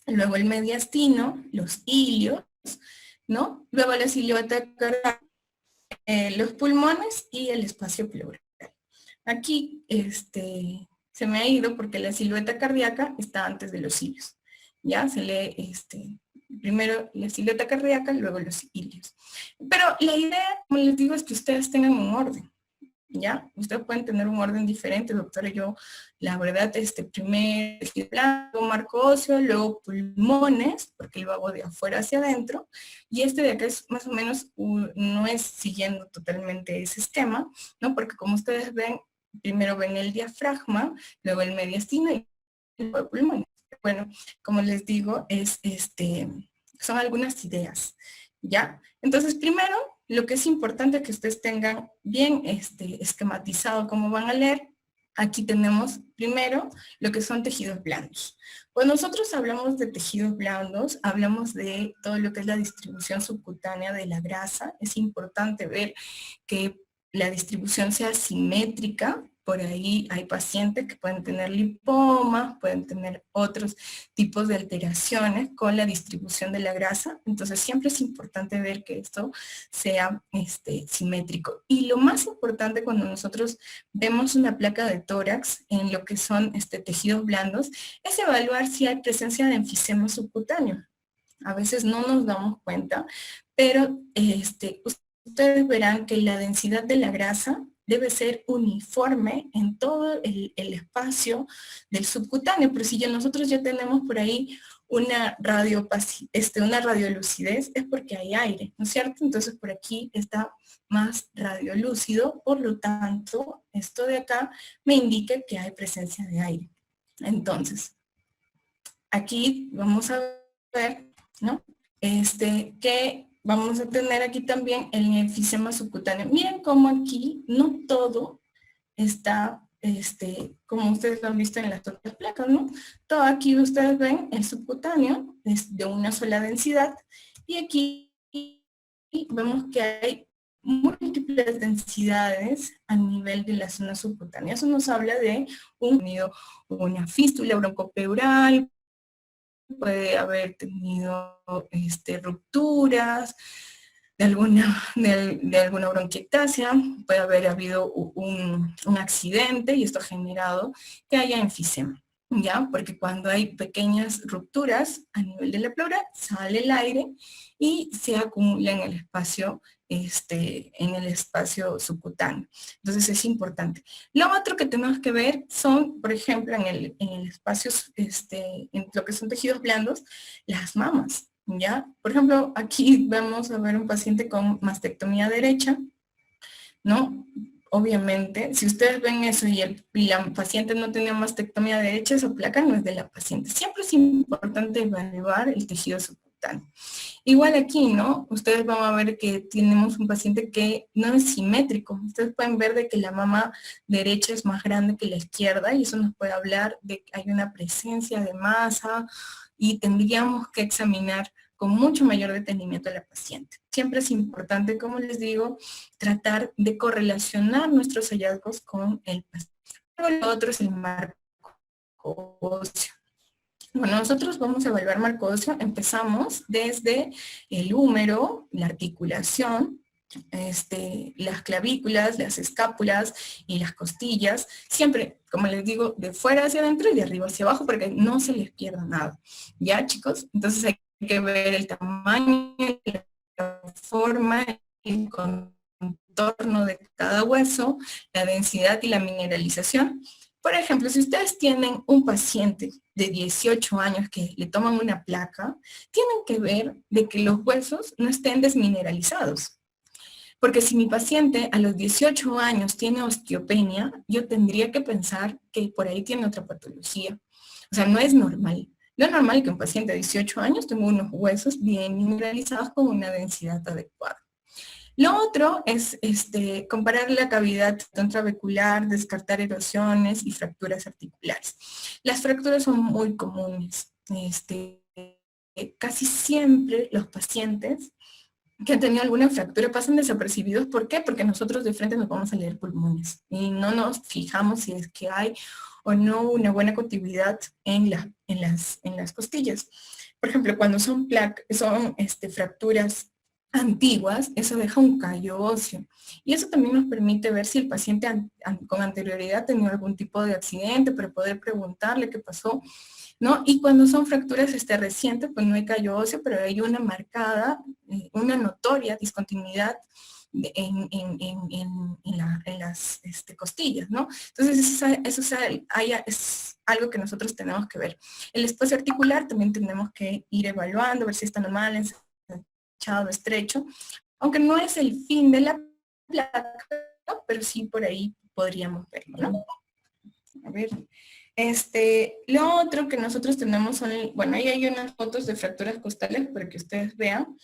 Speaker 1: luego el mediastino, los ilios, ¿no? Luego la silueta cardíaca, los pulmones y el espacio pleural. Aquí se me ha ido porque la silueta cardíaca está antes de los ilios. Ya se lee primero la silueta cardíaca, luego los ilios. Pero la idea, como les digo, es que ustedes tengan un orden. ¿Ya? Ustedes pueden tener un orden diferente, doctora. Yo, la verdad, primero blanco, marco óseo, luego pulmones, porque lo hago de afuera hacia adentro, y de acá es más o menos, no es siguiendo totalmente ese esquema, ¿no? Porque como ustedes ven, primero ven el diafragma, luego el mediastino y luego el pulmón. Bueno, como les digo, son algunas ideas, ¿ya? Entonces, primero, lo que es importante es que ustedes tengan bien esquematizado cómo van a leer. Aquí tenemos primero lo que son tejidos blandos. Cuando nosotros hablamos de tejidos blandos, hablamos de todo lo que es la distribución subcutánea de la grasa. Es importante ver que la distribución sea simétrica. Por ahí hay pacientes que pueden tener lipomas, pueden tener otros tipos de alteraciones con la distribución de la grasa. Entonces siempre es importante ver que esto sea simétrico. Y lo más importante cuando nosotros vemos una placa de tórax en lo que son tejidos blandos, es evaluar si hay presencia de enfisema subcutáneo. A veces no nos damos cuenta, pero ustedes verán que la densidad de la grasa debe ser uniforme en todo el espacio del subcutáneo, pero si nosotros ya tenemos por ahí una radiolucidez, es porque hay aire, ¿no es cierto? Entonces por aquí está más radiolúcido, por lo tanto, esto de acá me indica que hay presencia de aire. Entonces, aquí vamos a ver, ¿no? que vamos a tener aquí también el enfisema subcutáneo. Miren cómo aquí no todo está, como ustedes lo han visto en las otras placas, ¿no? Todo aquí ustedes ven el subcutáneo es de una sola densidad y aquí vemos que hay múltiples densidades a nivel de la zona subcutánea. Eso nos habla de una fístula broncopleural, puede haber tenido rupturas de alguna bronquiectasia, puede haber habido un accidente y esto ha generado que haya enfisema, ¿ya? Porque cuando hay pequeñas rupturas a nivel de la pleura, sale el aire y se acumula en el espacio subcutáneo. Entonces es importante. Lo otro que tenemos que ver son, por ejemplo, en el espacio, en lo que son tejidos blandos, las mamas, ¿ya? Por ejemplo, aquí vamos a ver un paciente con mastectomía derecha, ¿no? Obviamente, si ustedes ven eso y la paciente no tenía mastectomía derecha, esa placa no es de la paciente. Siempre es importante evaluar el tejido subcutáneo. Igual aquí, ¿no? Ustedes van a ver que tenemos un paciente que no es simétrico. Ustedes pueden ver de que la mama derecha es más grande que la izquierda y eso nos puede hablar de que hay una presencia de masa y tendríamos que examinar con mucho mayor detenimiento a la paciente. Siempre es importante, como les digo, tratar de correlacionar nuestros hallazgos con el paciente. Lo otro es el marco óseo. Bueno, nosotros vamos a evaluar marco óseo. Empezamos desde el húmero, la articulación, las clavículas, las escápulas y las costillas. Siempre, como les digo, de fuera hacia adentro y de arriba hacia abajo para que no se les pierda nada. ¿Ya, chicos? Entonces hay que ver el tamaño, la forma, el contorno de cada hueso, la densidad y la mineralización. Por ejemplo, si ustedes tienen un paciente de 18 años que le toman una placa, tienen que ver de que los huesos no estén desmineralizados. Porque si mi paciente a los 18 años tiene osteopenia, yo tendría que pensar que por ahí tiene otra patología. O sea, no es normal. No es normal que un paciente de 18 años tenga unos huesos bien mineralizados con una densidad adecuada. Lo otro es comparar la cavidad intravehicular, descartar erosiones y fracturas articulares. Las fracturas son muy comunes. Casi siempre los pacientes que han tenido alguna fractura pasan desapercibidos. ¿Por qué? Porque nosotros de frente nos vamos a leer pulmones y no nos fijamos si es que hay o no una buena continuidad en las costillas. Por ejemplo, cuando son fracturas antiguas, eso deja un callo óseo. Y eso también nos permite ver si el paciente con anterioridad ha tenido algún tipo de accidente, para poder preguntarle qué pasó, ¿no? Y cuando son fracturas recientes, pues no hay callo óseo, pero hay una marcada, una notoria discontinuidad en las costillas, ¿no? Entonces eso es algo que nosotros tenemos que ver. El espacio articular también tenemos que ir evaluando, ver si está normal, ensanchado, estrecho, aunque no es el fin de la placa, pero sí por ahí podríamos verlo, ¿no? A ver. Lo otro que nosotros tenemos son, bueno, ahí hay unas fotos de fracturas costales para que ustedes vean.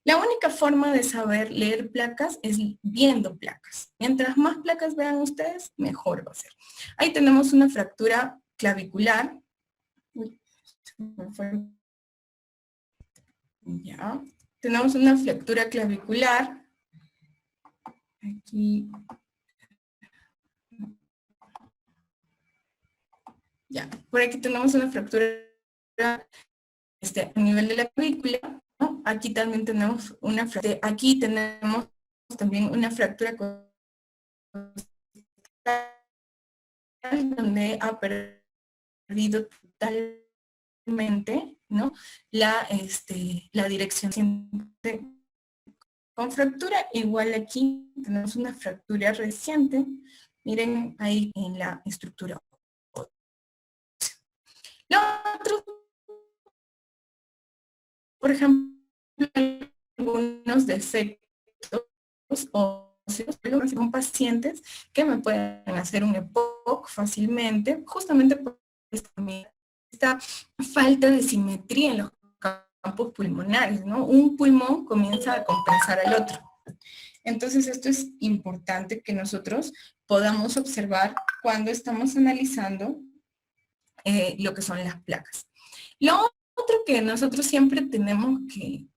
Speaker 1: La única forma de saber leer placas es viendo placas. Mientras más placas vean ustedes, mejor va a ser. Ahí tenemos una fractura clavicular. Ya. Tenemos una fractura clavicular. Aquí. Ya, por aquí tenemos una fractura a nivel de la clavícula, ¿no? Aquí también tenemos una fractura, aquí tenemos también una fractura donde ha perdido totalmente, ¿no? La dirección con fractura. Igual aquí tenemos una fractura reciente, miren ahí en la estructura. Lo otro, por ejemplo, algunos defectos óseos con pacientes que me pueden hacer un EPOC fácilmente, justamente por esta falta de simetría en los campos pulmonares, ¿no? Un pulmón comienza a compensar al otro. Entonces esto es importante que nosotros podamos observar cuando estamos analizando lo que son las placas. Lo otro que nosotros siempre tenemos que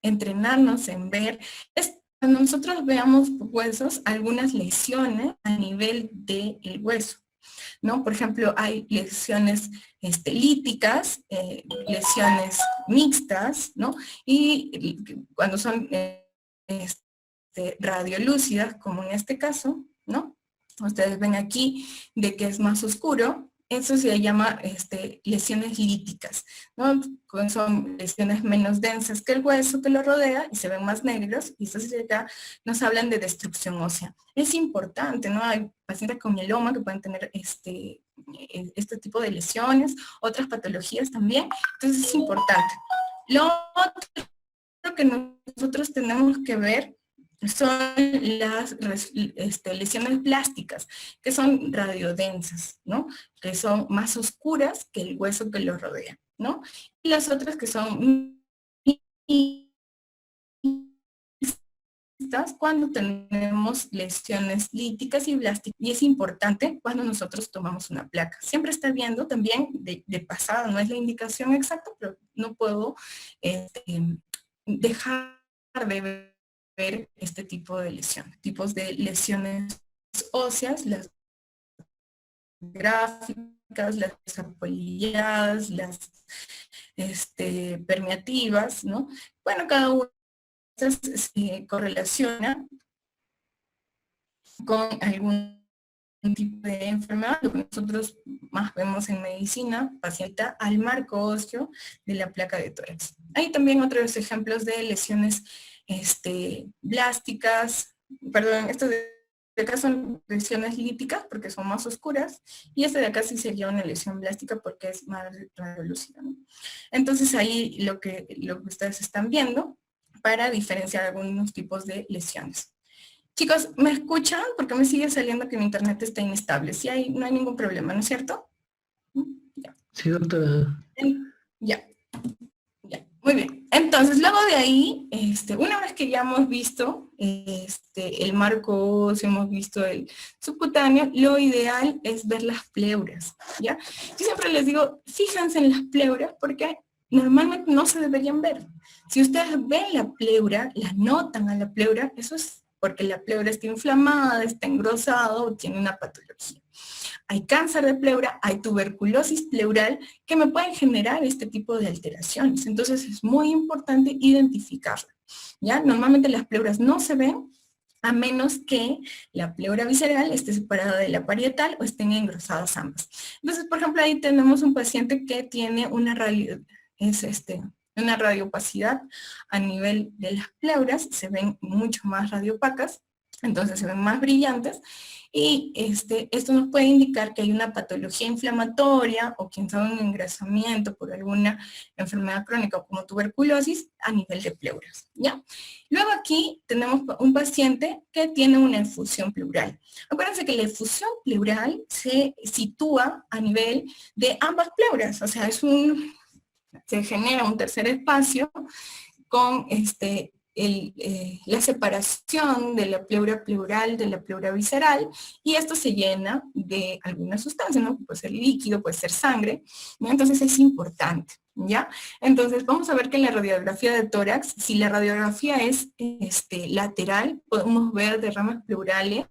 Speaker 1: entrenarnos en ver es cuando nosotros veamos huesos, algunas lesiones a nivel del hueso, ¿no? Por ejemplo, hay lesiones líticas, lesiones mixtas, ¿no? Y cuando son radiolúcidas, como en este caso, ¿no? Ustedes ven aquí de que es más oscuro, eso se llama lesiones líticas, ¿no? Son lesiones menos densas que el hueso que lo rodea y se ven más negros, y entonces acá nos hablan de destrucción ósea. Es importante, ¿no? Hay pacientes con mieloma que pueden tener este tipo de lesiones, otras patologías también, entonces es importante. Lo otro que nosotros tenemos que ver son las lesiones plásticas, que son radiodensas, ¿no? Que son más oscuras que el hueso que lo rodea, ¿no? Y las otras que son cuando tenemos lesiones líticas y blásticas, y es importante cuando nosotros tomamos una placa. Siempre estar viendo también de pasada, no es la indicación exacta, pero no puedo dejar de ver este tipo de lesiones, tipos de lesiones óseas, las gráficas, las apolilladas, las permeativas, ¿no? Bueno, cada una de estas se correlaciona con algún tipo de enfermedad, lo que nosotros más vemos en medicina, paciente al marco óseo de la placa de tórax. Hay también otros ejemplos de lesiones blásticas, perdón, esto de acá son lesiones líticas porque son más oscuras, y este de acá sí sería una lesión blástica porque es más radiolúcida, ¿no? Entonces ahí lo que ustedes están viendo para diferenciar algunos tipos de lesiones. Chicos, ¿me escuchan? Porque me sigue saliendo que mi internet está inestable. Sí, no hay ningún problema, ¿no es cierto? Ya.
Speaker 2: Sí, doctora.
Speaker 1: Ya. Muy bien. Entonces, luego de ahí, una vez que ya hemos visto el marco óseo, hemos visto el subcutáneo, lo ideal es ver las pleuras, ¿ya? Yo siempre les digo, fíjense en las pleuras porque normalmente no se deberían ver. Si ustedes ven la pleura, la notan a la pleura, eso es porque la pleura está inflamada, está engrosada o tiene una patología. Hay cáncer de pleura, hay tuberculosis pleural que me pueden generar este tipo de alteraciones. Entonces es muy importante identificarla, ¿ya? Normalmente las pleuras no se ven a menos que la pleura visceral esté separada de la parietal o estén engrosadas ambas. Entonces, por ejemplo, ahí tenemos un paciente que tiene una radiopacidad a nivel de las pleuras, se ven mucho más radiopacas, entonces se ven más brillantes, y esto nos puede indicar que hay una patología inflamatoria o quien sabe un engrasamiento por alguna enfermedad crónica como tuberculosis a nivel de pleuras, ¿ya? Luego aquí tenemos un paciente que tiene una efusión pleural. Acuérdense que la efusión pleural se sitúa a nivel de ambas pleuras, o sea, se genera un tercer espacio con la separación de la pleura pleural de la pleura visceral, y esto se llena de alguna sustancia, ¿no? Puede ser líquido, puede ser sangre, ¿no? Entonces es importante, ¿ya? Entonces vamos a ver que en la radiografía de tórax, si la radiografía es lateral, podemos ver derrames pleurales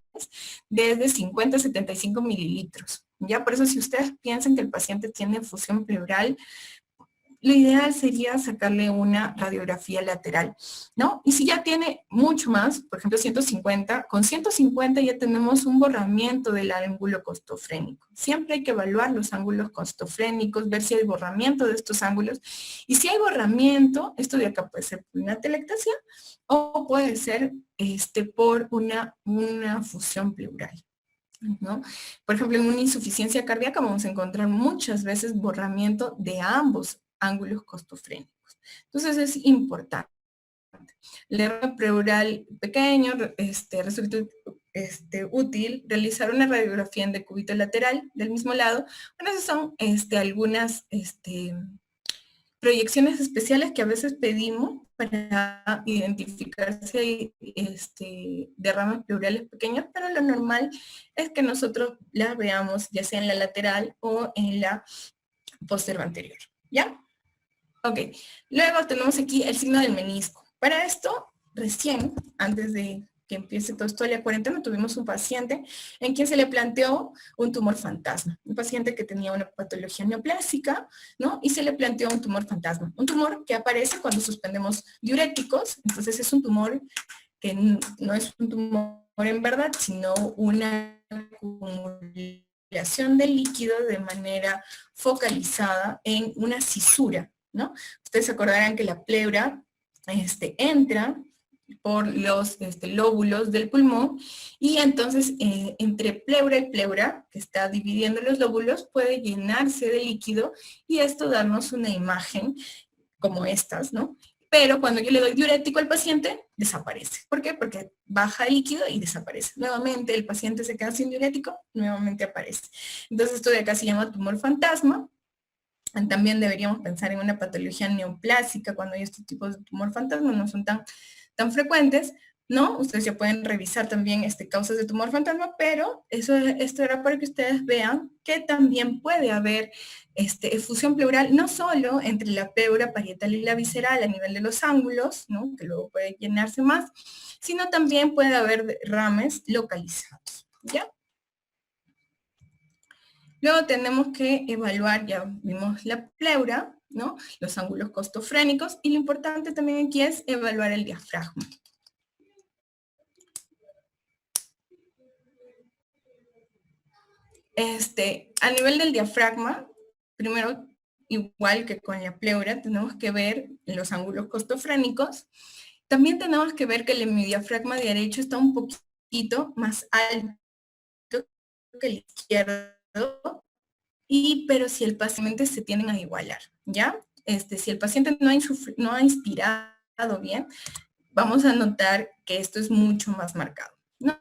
Speaker 1: desde 50 a 75 mililitros, ¿ya? Por eso si ustedes piensan que el paciente tiene efusión pleural, lo ideal sería sacarle una radiografía lateral, ¿no? Y si ya tiene mucho más, por ejemplo 150, con 150 ya tenemos un borramiento del ángulo costofrénico. Siempre hay que evaluar los ángulos costofrénicos, ver si hay borramiento de estos ángulos. Y si hay borramiento, esto de acá puede ser por una telectasia o puede ser por una fusión pleural, ¿no? Por ejemplo, en una insuficiencia cardíaca vamos a encontrar muchas veces borramiento de ambos ángulos costofrénicos. Entonces es importante. El derrame pleural pequeño resulta útil realizar una radiografía en decúbito lateral del mismo lado. Bueno, esas son algunas proyecciones especiales que a veces pedimos para identificar si hay derrames pleurales pequeños, pero lo normal es que nosotros las veamos ya sea en la lateral o en la póster anterior, ¿ya? Ok, luego tenemos aquí el signo del menisco. Para esto, recién, antes de que empiece todo esto de la cuarentena, tuvimos un paciente en quien se le planteó un tumor fantasma. Un paciente que tenía una patología neoplásica, ¿no? Y se le planteó un tumor fantasma. Un tumor que aparece cuando suspendemos diuréticos. Entonces es un tumor que no es un tumor en verdad, sino una acumulación de líquido de manera focalizada en una cisura, ¿no? Ustedes se acordarán que la pleura entra por los lóbulos del pulmón y entonces entre pleura y pleura, que está dividiendo los lóbulos, puede llenarse de líquido y esto darnos una imagen como estas, ¿no? Pero cuando yo le doy diurético al paciente, desaparece. ¿Por qué? Porque baja el líquido y desaparece. Nuevamente el paciente se queda sin diurético, nuevamente aparece. Entonces esto de acá se llama tumor fantasma. También deberíamos pensar en una patología neoplásica cuando hay estos tipos de tumor fantasma, no son tan frecuentes, ¿no? Ustedes ya pueden revisar también causas de tumor fantasma, pero esto era para que ustedes vean que también puede haber efusión pleural, no solo entre la pleura parietal y la visceral a nivel de los ángulos, ¿no? Que luego puede llenarse más, sino también puede haber derrames localizados, ¿ya? Luego tenemos que evaluar, ya vimos la pleura, ¿no? Los ángulos costofrénicos, y lo importante también aquí es evaluar el diafragma. A nivel del diafragma, primero, igual que con la pleura, tenemos que ver los ángulos costofrénicos. También tenemos que ver que el hemidiafragma derecho está un poquito más alto que el izquierdo, pero si el paciente se tienden a igualar, ¿ya? Si el paciente no ha inspirado bien, vamos a notar que esto es mucho más marcado, ¿no?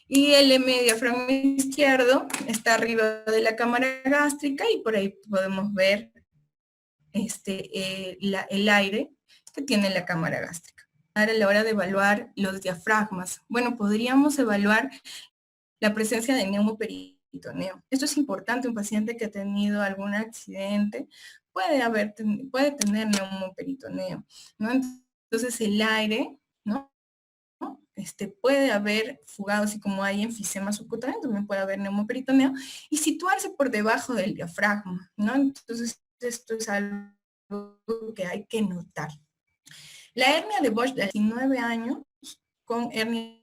Speaker 1: Y el hemidiafragma izquierdo está arriba de la cámara gástrica y por ahí podemos ver el aire que tiene la cámara gástrica. Ahora a la hora de evaluar los diafragmas, bueno, podríamos evaluar la presencia de neumoperitoneo. Esto es importante, un paciente que ha tenido algún accidente puede tener neumoperitoneo, ¿no? Entonces el aire, ¿no? Puede haber fugado, así como hay enfisema subcutáneo, también puede haber neumoperitoneo, y situarse por debajo del diafragma, ¿no? Entonces esto es algo que hay que notar. La hernia de Busch de 19 años con hernia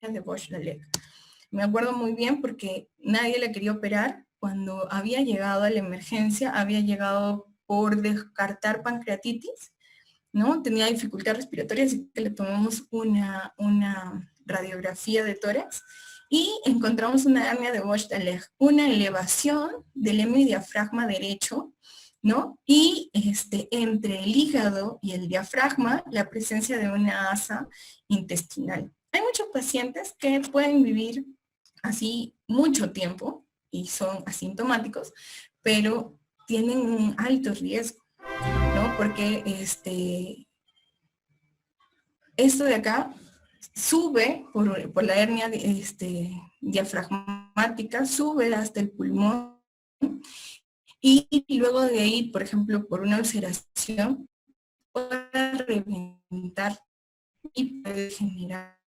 Speaker 1: de Busch-Lalek. Me acuerdo muy bien porque nadie la quería operar. Cuando había llegado a la emergencia, había llegado por descartar pancreatitis, ¿no? Tenía dificultad respiratoria, así que le tomamos una radiografía de tórax y encontramos una hernia de Busch-Lalek, una elevación del hemidiafragma derecho, ¿no? Y entre el hígado y el diafragma, la presencia de una asa intestinal. Hay muchos pacientes que pueden vivir así mucho tiempo y son asintomáticos, pero tienen un alto riesgo, ¿no? Porque esto de acá sube por la hernia diafragmática, sube hasta el pulmón y luego de ahí, por ejemplo, por una ulceración, puede reventar y puede generar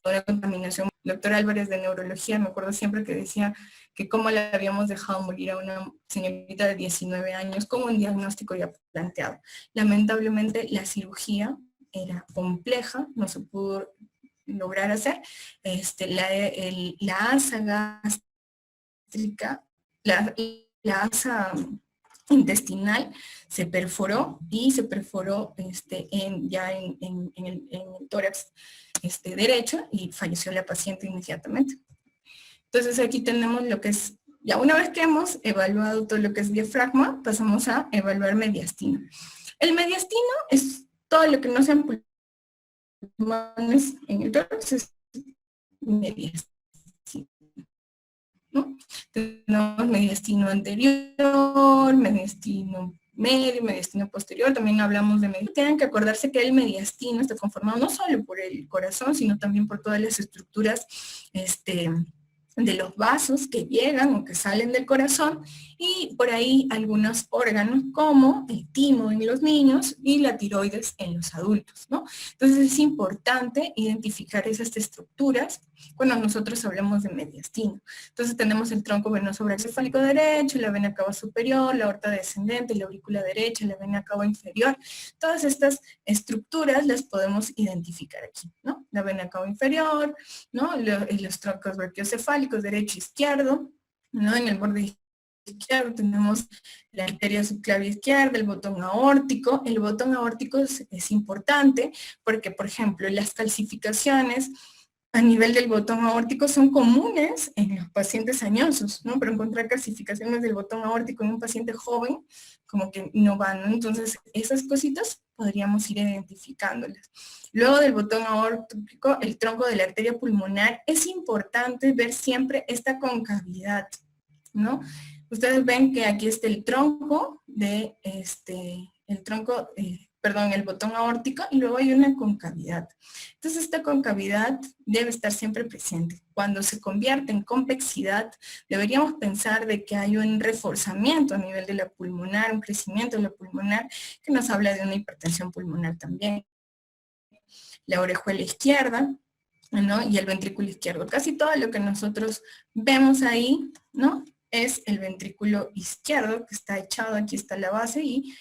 Speaker 1: la contaminación. El doctor Álvarez de neurología, me acuerdo siempre que decía que cómo le habíamos dejado morir a una señorita de 19 años con un diagnóstico ya planteado. Lamentablemente la cirugía era compleja, no se pudo lograr hacer. La asa gástrica, la asa intestinal se perforó y se perforó ya en el tórax derecho y falleció la paciente inmediatamente. Entonces aquí tenemos lo que es, ya una vez que hemos evaluado todo lo que es diafragma, pasamos a evaluar mediastino. El mediastino es todo lo que no sean pulmones en el tórax, es mediastino. ¿no? Tenemos mediastino anterior, mediastino medio, mediastino posterior, también hablamos de mediastino. Tienen que acordarse que el mediastino está conformado no solo por el corazón, sino también por todas las estructuras de los vasos que llegan o que salen del corazón, y por ahí algunos órganos como el timo en los niños y la tiroides en los adultos, ¿no? Entonces es importante identificar esas estructuras cuando nosotros hablamos de mediastino. Entonces tenemos el tronco venoso brachiocefálico derecho, la vena cava superior, la aorta descendente, la aurícula derecha, la vena cava inferior. Todas estas estructuras las podemos identificar aquí, ¿no? La vena cava inferior, ¿no? Los troncos brachiocefálicos derecho e izquierdo, ¿no? En el borde izquierdo tenemos la arteria subclavia izquierda, el botón aórtico. El botón aórtico es importante porque, por ejemplo, las calcificaciones a nivel del botón aórtico son comunes en los pacientes añosos, ¿no? Pero encontrar calcificaciones del botón aórtico en un paciente joven, como que no van, ¿no? Entonces, esas cositas podríamos ir identificándolas. Luego del botón aórtico, el tronco de la arteria pulmonar, es importante ver siempre esta concavidad, ¿no? Ustedes ven que aquí está el tronco de el botón aórtico, y luego hay una concavidad. Entonces esta concavidad debe estar siempre presente. Cuando se convierte en convexidad, deberíamos pensar de que hay un reforzamiento a nivel de la pulmonar, un crecimiento de la pulmonar, que nos habla de una hipertensión pulmonar también. La orejuela izquierda, ¿no? Y el ventrículo izquierdo. Casi todo lo que nosotros vemos ahí, ¿no? Es el ventrículo izquierdo que está echado, aquí está la base, y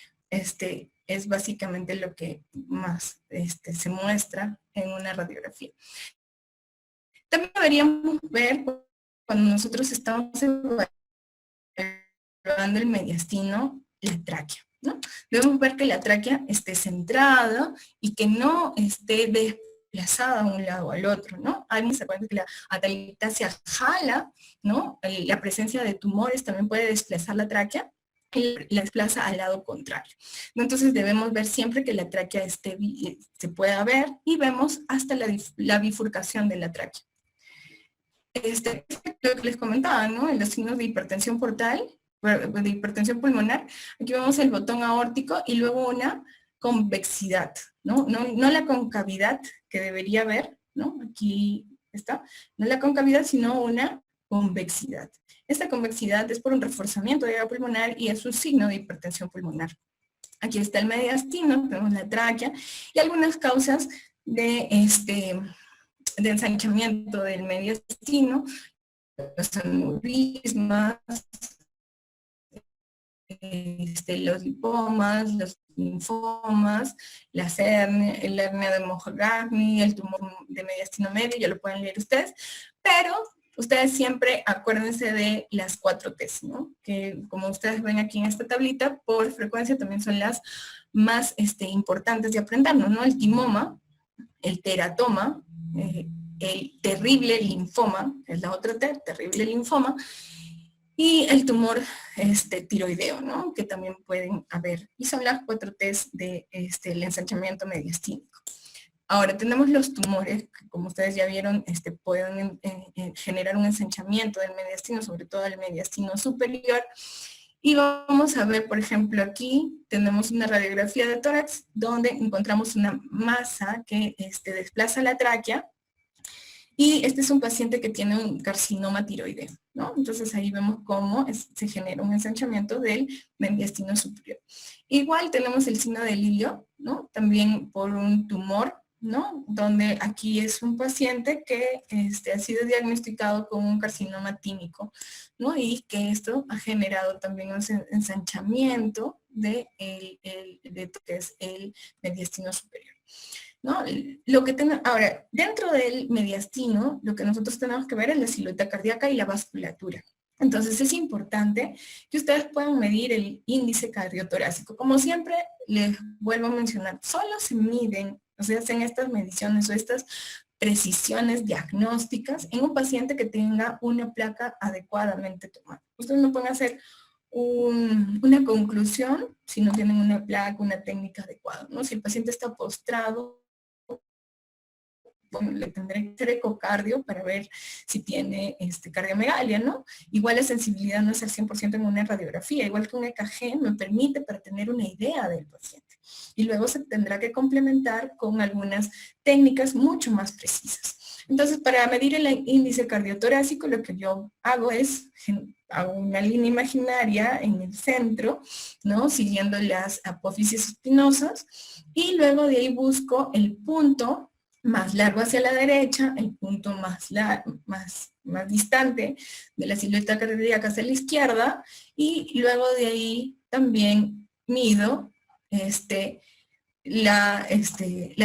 Speaker 1: es básicamente lo que más se muestra en una radiografía. También deberíamos ver cuando nosotros estamos evaluando el mediastino, la tráquea, ¿no? Debemos ver que la tráquea esté centrada y que no esté desplazada a un lado o al otro, ¿no? Hay muchas veces que la atalitasia jala, ¿no? La presencia de tumores también puede desplazar la tráquea y la desplaza al lado contrario, ¿no? Entonces debemos ver siempre que la tráquea se pueda ver, y vemos hasta la bifurcación de la tráquea. Lo que les comentaba, ¿no? En los signos de hipertensión portal, de hipertensión pulmonar, aquí vemos el botón aórtico y luego una convexidad, ¿no? No la concavidad que debería haber, ¿no? Aquí está, no la concavidad, sino una convexidad. Esta convexidad es por un reforzamiento de la pulmonar y es un signo de hipertensión pulmonar. Aquí está el mediastino, tenemos la tráquea y algunas causas de ensanchamiento del mediastino, los aneurismas, los lipomas, los linfomas, la hernia de Montgomery, el tumor de mediastino medio, ya lo pueden leer ustedes, pero ustedes siempre acuérdense de las 4 T's, ¿no? Que como ustedes ven aquí en esta tablita, por frecuencia también son las más importantes de aprendernos, ¿no? El timoma, el teratoma, el terrible linfoma, es la otra T, terrible linfoma, y el tumor tiroideo, ¿no? Que también pueden haber, y son las 4 T's de el ensanchamiento mediastínico. Ahora tenemos los tumores, que como ustedes ya vieron, pueden generar un ensanchamiento del mediastino, sobre todo el mediastino superior. Y vamos a ver, por ejemplo, aquí tenemos una radiografía de tórax donde encontramos una masa que desplaza la tráquea, y este es un paciente que tiene un carcinoma tiroideo, ¿no? Entonces ahí vemos cómo se genera un ensanchamiento del mediastino superior. Igual tenemos el signo de Lilio, ¿no? También por un tumor, ¿no? Donde aquí es un paciente que ha sido diagnosticado con un carcinoma tímico, ¿no? Y que esto ha generado también un ensanchamiento de que es el mediastino superior, ¿no? Ahora, dentro del mediastino, lo que nosotros tenemos que ver es la silueta cardíaca y la vasculatura. Entonces es importante que ustedes puedan medir el índice cardiotorácico. Como siempre, les vuelvo a mencionar, solo se miden, o sea, hacen estas mediciones o estas precisiones diagnósticas en un paciente que tenga una placa adecuadamente tomada. Ustedes no pueden hacer una conclusión si no tienen una placa, una técnica adecuada, ¿no? Si el paciente está postrado, bueno, le tendré que hacer ecocardio para ver si tiene cardiomegalia, ¿no? Igual la sensibilidad no es al 100% en una radiografía, igual que un EKG me permite para tener una idea del paciente. Y luego se tendrá que complementar con algunas técnicas mucho más precisas. Entonces, para medir el índice cardiotorácico, lo que yo hago es, hago una línea imaginaria en el centro, ¿no? Siguiendo las apófisis espinosas, y luego de ahí busco el punto más largo hacia la derecha, el punto más distante de la silueta cardíaca hacia la izquierda, y luego de ahí también mido la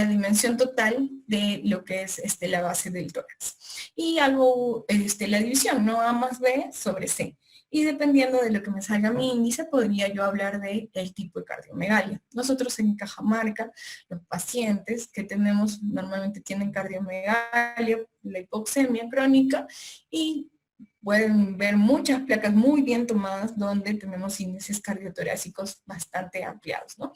Speaker 1: dimensión total de lo que es la base del tórax. Y hago la división, ¿no? A más B sobre C. Y dependiendo de lo que me salga mi índice, podría yo hablar del tipo de cardiomegalia. Nosotros en Cajamarca, los pacientes que tenemos, normalmente tienen cardiomegalia, la hipoxemia crónica, y pueden ver muchas placas muy bien tomadas donde tenemos índices cardiotorácicos bastante ampliados, ¿no?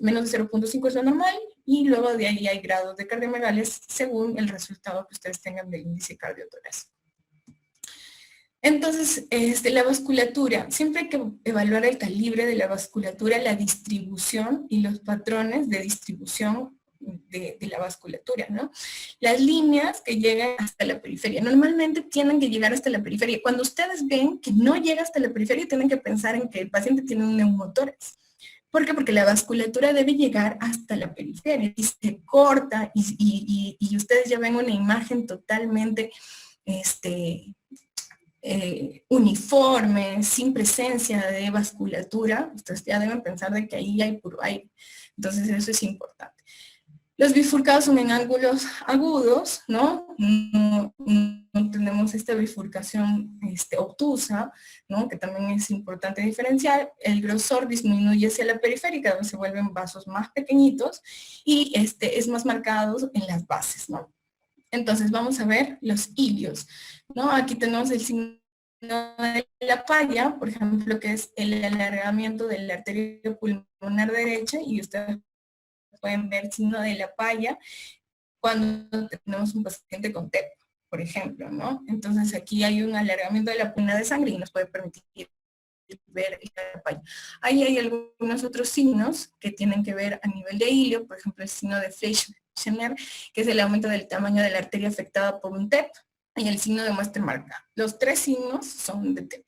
Speaker 1: Menos de 0.5 es lo normal, y luego de ahí hay grados de cardiomegalia según el resultado que ustedes tengan del índice cardiotorácico. Entonces, la vasculatura, siempre hay que evaluar el calibre de la vasculatura, la distribución y los patrones de distribución de la vasculatura, ¿no? Las líneas que llegan hasta la periferia, normalmente tienen que llegar hasta la periferia. Cuando ustedes ven que no llega hasta la periferia, tienen que pensar en que el paciente tiene un neumotórax. ¿Por qué? Porque la vasculatura debe llegar hasta la periferia y se corta y ustedes ya ven una imagen totalmente uniforme, sin presencia de vasculatura. Ustedes ya deben pensar de que ahí hay puro aire. Entonces eso es importante. Los bifurcados son en ángulos agudos, ¿no? No tenemos esta bifurcación obtusa, ¿no? Que también es importante diferenciar. El grosor disminuye hacia la periférica, donde se vuelven vasos más pequeñitos, y es más marcado en las bases, ¿no? Entonces vamos a ver los ilios, ¿no? Aquí tenemos el signo de la palla, por ejemplo, que es el alargamiento de la arteria pulmonar derecha, y ustedes pueden ver el signo de la palla cuando tenemos un paciente con TEP, por ejemplo, ¿no? Entonces aquí hay un alargamiento de la pulmona de sangre y nos puede permitir ver la palla. Ahí hay algunos otros signos que tienen que ver a nivel de ilio, por ejemplo el signo de Fleischner, que es el aumento del tamaño de la arteria afectada por un TEP, y el signo de Westermarck. Los tres signos son de TEP,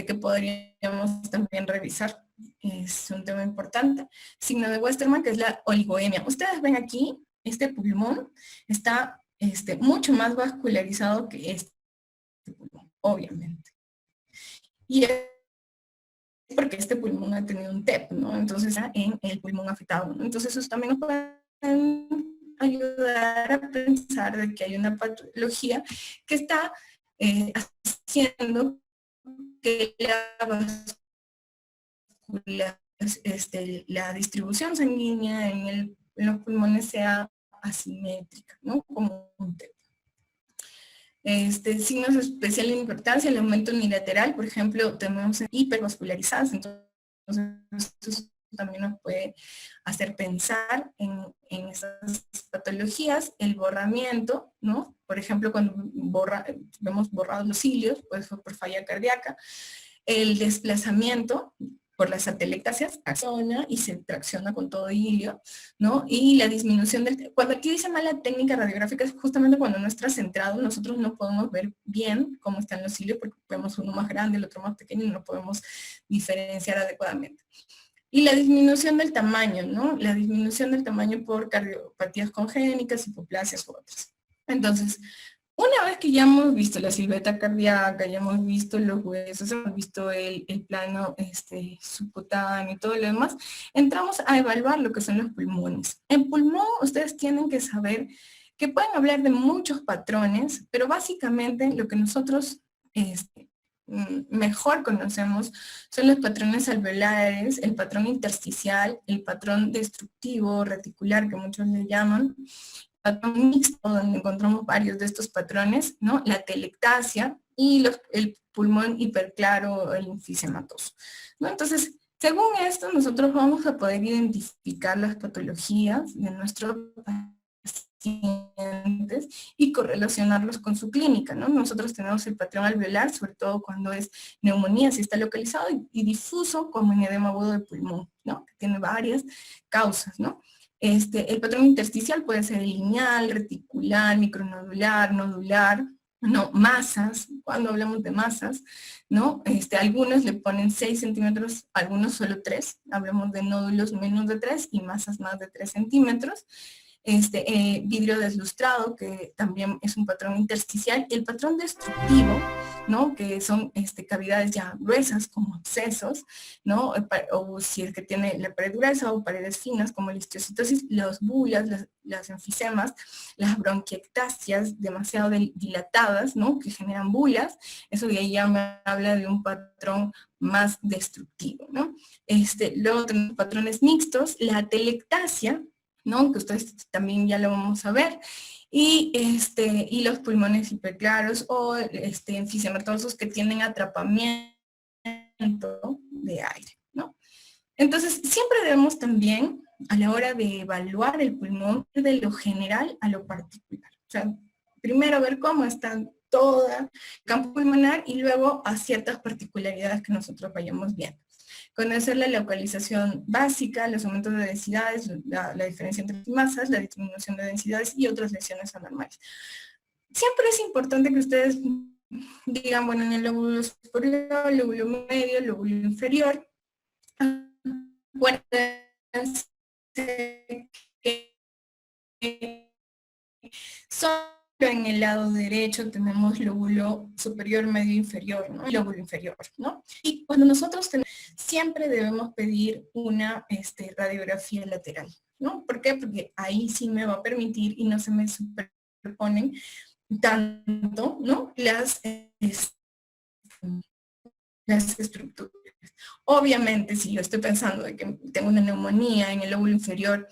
Speaker 1: que podríamos también revisar. Es un tema importante. Signo de Westermann, que es la oligoemia. Ustedes ven aquí, este pulmón está mucho más vascularizado que este pulmón, obviamente. Y es porque este pulmón ha tenido un TEP, ¿no? Entonces, en el pulmón afectado, ¿no? Entonces, eso también nos puede ayudar a pensar de que hay una patología que está haciendo que la distribución sanguínea en los pulmones sea asimétrica, ¿no? Como un TEP. Signos de especial importancia, el aumento unilateral, por ejemplo, tenemos hipervascularizadas, entonces esto también nos puede hacer pensar en esas patologías. El borramiento, ¿no? Por ejemplo, cuando vemos borrados los cilios, pues por falla cardíaca. El desplazamiento por las atelectasias acciona y se tracciona con todo hilio, ¿no? Y la disminución cuando aquí dice mala técnica radiográfica es justamente cuando no está centrado, nosotros no podemos ver bien cómo están los cilios porque vemos uno más grande, el otro más pequeño y no podemos diferenciar adecuadamente. Y la disminución del tamaño, ¿no? La disminución del tamaño por cardiopatías congénitas, hipoplasias u otras. Entonces, una vez que ya hemos visto la silueta cardíaca, ya hemos visto los huesos, hemos visto el plano subcutáneo y todo lo demás, entramos a evaluar lo que son los pulmones. En pulmón ustedes tienen que saber que pueden hablar de muchos patrones, pero básicamente lo que nosotros mejor conocemos son los patrones alveolares, el patrón intersticial, el patrón destructivo, reticular, que muchos le llaman, patrón mixto, donde encontramos varios de estos patrones, ¿no? La telectasia y el pulmón hiperclaro, el enfisematoso, ¿no? Entonces, según esto, nosotros vamos a poder identificar las patologías de nuestro paciente pacientes y correlacionarlos con su clínica, ¿no? Nosotros tenemos el patrón alveolar, sobre todo cuando es neumonía, si está localizado, y difuso como en edema agudo de pulmón, ¿no? Que tiene varias causas, ¿no? El patrón intersticial puede ser lineal, reticular, micronodular, nodular, ¿no? Masas, cuando hablamos de masas, ¿no? Algunos le ponen 6 centímetros, algunos solo 3, hablamos de nódulos menos de 3 y masas más de 3 centímetros. Vidrio deslustrado, que también es un patrón intersticial, y el patrón destructivo, ¿no? Que son cavidades ya gruesas como abscesos, ¿no? O si es que tiene la pared gruesa o paredes finas como la histiocytosis, los bulas, las enfisemas, las bronquiectasias demasiado dilatadas, ¿no? Que generan bulas, eso de ahí ya me habla de un patrón más destructivo, ¿no? Luego tenemos patrones mixtos, la atelectasia, ¿no? Que ustedes también ya lo vamos a ver, y los pulmones hiperclaros o enfisematosos que tienen atrapamiento de aire, ¿no? Entonces, siempre debemos también, a la hora de evaluar el pulmón, ir de lo general a lo particular. O sea, primero ver cómo está todo el campo pulmonar y luego a ciertas particularidades que nosotros vayamos viendo. Conocer la localización básica, los aumentos de densidades, la diferencia entre masas, la disminución de densidades y otras lesiones anormales. Siempre es importante que ustedes digan, bueno, en el lóbulo superior, lóbulo medio, lóbulo inferior, solo en el lado derecho tenemos lóbulo superior, medio, inferior, ¿no? Y lóbulo inferior, ¿no? Y cuando nosotros tenemos, siempre debemos pedir una radiografía lateral, ¿no? ¿Por qué? Porque ahí sí me va a permitir y no se me superponen tanto, ¿no? Las estructuras. Obviamente, si yo estoy pensando de que tengo una neumonía en el lóbulo inferior,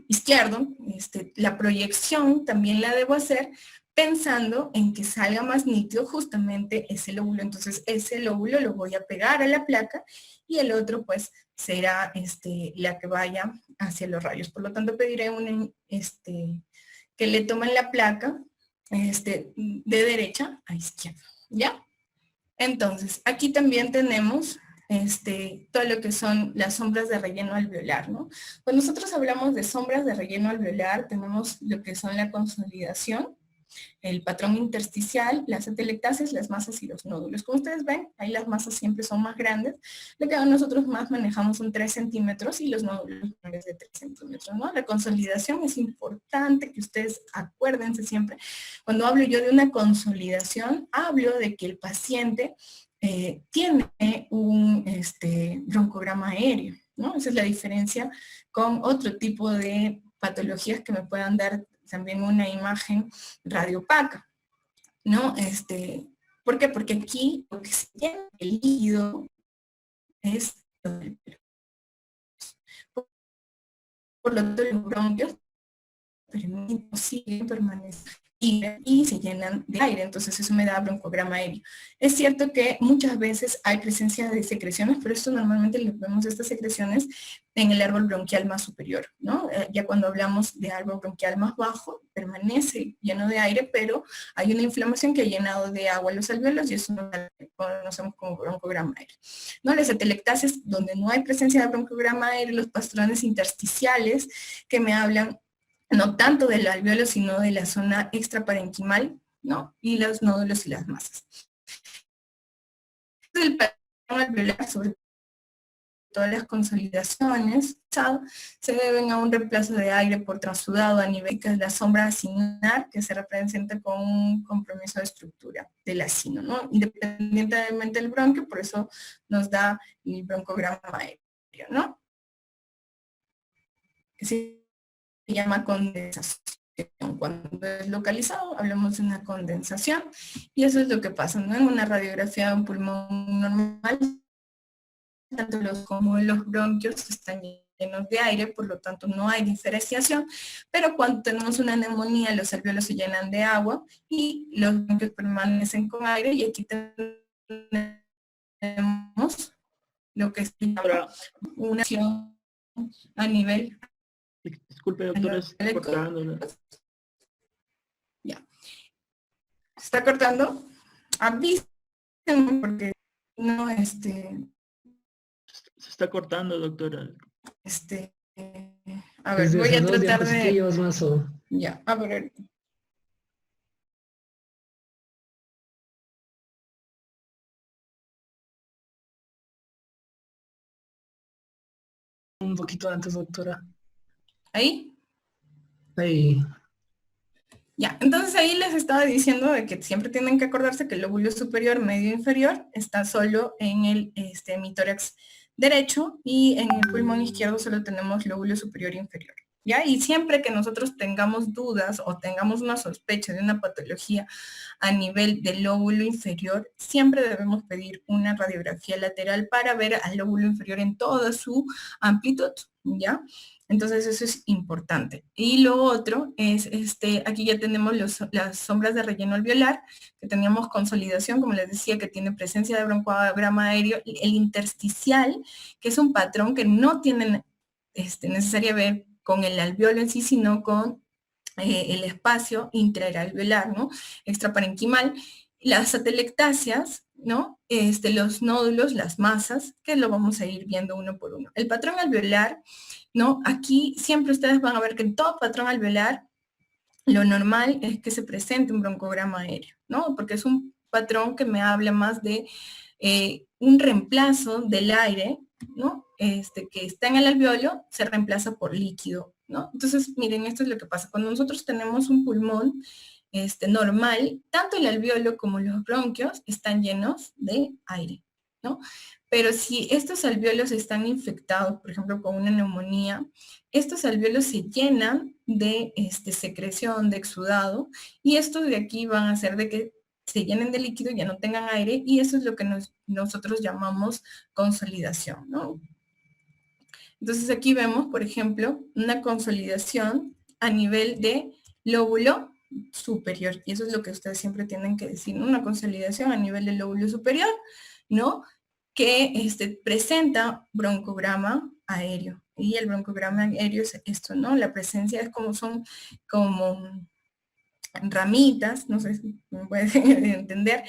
Speaker 1: izquierdo, la proyección también la debo hacer pensando en que salga más nítido justamente ese lóbulo. Entonces ese lóbulo lo voy a pegar a la placa y el otro pues será la que vaya hacia los rayos. Por lo tanto pediré que le tomen la placa de derecha a izquierda, ¿ya? Entonces aquí también tenemos todo lo que son las sombras de relleno alveolar, ¿no? Cuando nosotros hablamos de sombras de relleno alveolar, tenemos lo que son la consolidación, el patrón intersticial, las atelectasias, las masas y los nódulos. Como ustedes ven, ahí las masas siempre son más grandes. Lo que nosotros más manejamos son 3 centímetros y los nódulos menores de 3 centímetros, ¿no? La consolidación es importante que ustedes acuérdense siempre. Cuando hablo yo de una consolidación, hablo de que el paciente tiene un broncograma aéreo, ¿no? Esa es la diferencia con otro tipo de patologías que me puedan dar también una imagen radiopaca, ¿no? ¿Por qué? Porque aquí lo que se llena el líquido es por lo tanto los bronquios pero es imposible permanecer y se llenan de aire, entonces eso me da broncograma aéreo. Es cierto que muchas veces hay presencia de secreciones, pero esto normalmente lo vemos estas secreciones en el árbol bronquial más superior, ¿no? Ya cuando hablamos de árbol bronquial más bajo, permanece lleno de aire, pero hay una inflamación que ha llenado de agua los alvéolos y eso lo conocemos como broncograma aéreo, ¿no? Las atelectasias, donde no hay presencia de broncograma aéreo, los patrones intersticiales que me hablan no tanto del alvéolo, sino de la zona extraparenquimal, ¿no? Y los nódulos y las masas. El patrón alveolar, sobre todas las consolidaciones, se deben a un reemplazo de aire por transudado a nivel que es la sombra acinar, que se representa con un compromiso de estructura del acino, ¿no? Independientemente del bronquio, por eso nos da el broncograma aéreo, ¿no? Sí. Se llama condensación. Cuando es localizado, hablamos de una condensación, y eso es lo que pasa, ¿no? En una radiografía de un pulmón normal, tanto los como los bronquios están llenos de aire, por lo tanto no hay diferenciación, pero cuando tenemos una neumonía, los alvéolos se llenan de agua y los bronquios permanecen con aire, y aquí tenemos lo que es una acción a nivel
Speaker 3: Disculpe, doctora, está cortando, ¿no?
Speaker 1: ¿Se está cortando? Avísenme porque no,
Speaker 4: Se está cortando, doctora.
Speaker 1: A ver,
Speaker 2: Desde
Speaker 1: voy
Speaker 2: hace
Speaker 1: a
Speaker 2: 2
Speaker 1: tratar de...
Speaker 2: diapositivas más o...
Speaker 1: Ya, a ver.
Speaker 2: Un poquito antes, doctora.
Speaker 1: ¿Ahí?
Speaker 2: Ahí.
Speaker 1: Ya, entonces ahí les estaba diciendo de que siempre tienen que acordarse que el lóbulo superior, medio e inferior está solo en el hemitórax derecho y en el pulmón izquierdo solo tenemos lóbulo superior e inferior. ¿Ya? Y siempre que nosotros tengamos dudas o tengamos una sospecha de una patología a nivel del lóbulo inferior, siempre debemos pedir una radiografía lateral para ver al lóbulo inferior en toda su amplitud, ¿ya? Entonces eso es importante. Y lo otro es, aquí ya tenemos las sombras de relleno alveolar, que teníamos consolidación, como les decía, que tiene presencia de broncograma aéreo, el intersticial, que es un patrón que no tiene necesaria ver con el alveolo en sí, sino con el espacio intraalveolar, ¿no? Extraparenquimal. Las atelectasias, ¿no? Los nódulos, las masas, que lo vamos a ir viendo uno por uno. El patrón alveolar, ¿no? Aquí siempre ustedes van a ver que en todo patrón alveolar lo normal es que se presente un broncograma aéreo, ¿no? Porque es un patrón que me habla más de un reemplazo del aire, ¿no? Que está en el alveolo, se reemplaza por líquido, ¿no? Entonces, miren, esto es lo que pasa. Cuando nosotros tenemos un pulmón normal, tanto el alveolo como los bronquios están llenos de aire, ¿no? Pero si estos alveolos están infectados, por ejemplo, con una neumonía, estos alveolos se llenan de secreción, de exudado, y estos de aquí van a hacer de que se llenen de líquido, ya no tengan aire, y eso es lo que nosotros llamamos consolidación, ¿no? Entonces aquí vemos, por ejemplo, una consolidación a nivel de lóbulo superior, y eso es lo que ustedes siempre tienen que decir, ¿no? Una consolidación a nivel del lóbulo superior, ¿no? Que presenta broncograma aéreo. Y el broncograma aéreo es esto, ¿no? La presencia es son como ramitas, no sé si me pueden entender,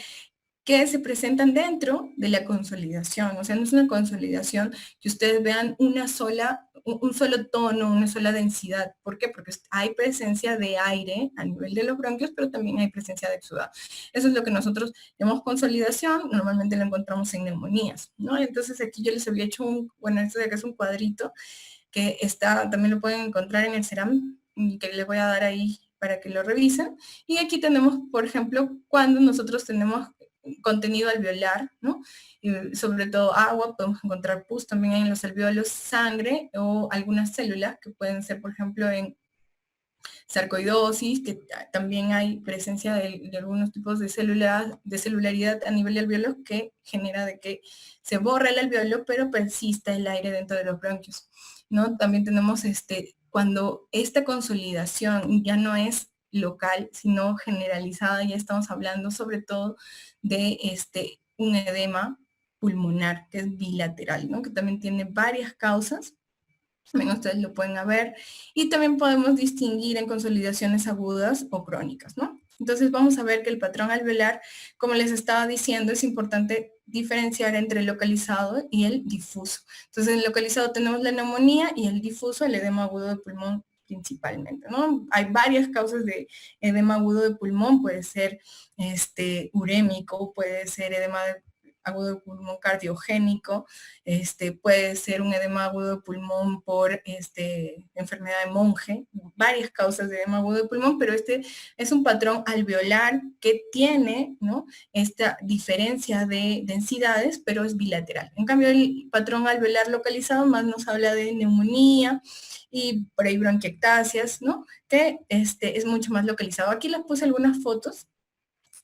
Speaker 1: que se presentan dentro de la consolidación. O sea, no es una consolidación que ustedes vean un solo tono, una sola densidad. ¿Por qué? Porque hay presencia de aire a nivel de los bronquios, pero también hay presencia de exudado. Eso es lo que nosotros llamamos consolidación, normalmente lo encontramos en neumonías, ¿no? Entonces aquí yo les había hecho esto de acá es un cuadrito que también lo pueden encontrar en el CERAM, y que les voy a dar ahí para que lo revisen. Y aquí tenemos, por ejemplo, cuando nosotros tenemos contenido alveolar, ¿no? Y sobre todo agua, podemos encontrar pus también en los alveolos, sangre o algunas células que pueden ser, por ejemplo, en sarcoidosis, que también hay presencia de algunos tipos de células, de celularidad a nivel de alveolos que genera de que se borra el alveolo, pero persista el aire dentro de los bronquios, ¿no? También tenemos cuando esta consolidación ya no es local, sino generalizada, ya estamos hablando sobre todo de un edema pulmonar que es bilateral, ¿no? Que también tiene varias causas, también ustedes lo pueden ver, y también podemos distinguir en consolidaciones agudas o crónicas, ¿no? Entonces vamos a ver que el patrón alveolar, como les estaba diciendo, es importante diferenciar entre el localizado y el difuso. Entonces en el localizado tenemos la neumonía y el difuso, el edema agudo de pulmón principalmente, ¿no? Hay varias causas de edema agudo de pulmón, puede ser urémico, puede ser edema agudo de pulmón cardiogénico, puede ser un edema agudo de pulmón por enfermedad de Monge, varias causas de edema agudo de pulmón, pero es un patrón alveolar que tiene, ¿no? Esta diferencia de densidades, pero es bilateral. En cambio, el patrón alveolar localizado más nos habla de neumonía y por ahí bronquiectasias, ¿no? Que es mucho más localizado. Aquí les puse algunas fotos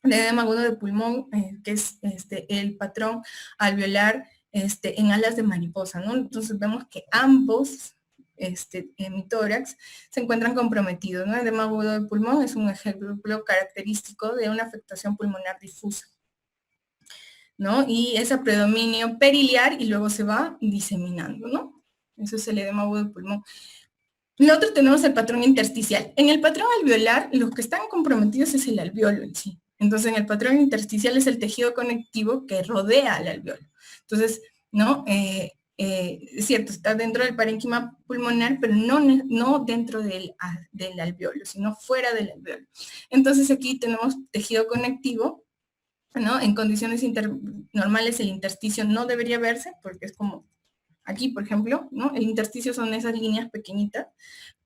Speaker 1: de edema agudo de pulmón, que es el patrón alveolar en alas de mariposa, ¿no? Entonces vemos que ambos hemitórax se encuentran comprometidos, ¿no? El edema agudo de pulmón es un ejemplo característico de una afectación pulmonar difusa, ¿no? Y es a predominio periliar y luego se va diseminando, ¿no? Eso es el edema agudo de pulmón. Nosotros tenemos el patrón intersticial. En el patrón alveolar, los que están comprometidos es el alveolo en sí. Entonces, en el patrón intersticial es el tejido conectivo que rodea al alveolo. Entonces, ¿no? Es cierto, está dentro del parénquima pulmonar, pero no dentro del alveolo, sino fuera del alveolo. Entonces, aquí tenemos tejido conectivo, ¿no? En condiciones normales el intersticio no debería verse, porque es como aquí, por ejemplo, ¿no? El intersticio son esas líneas pequeñitas,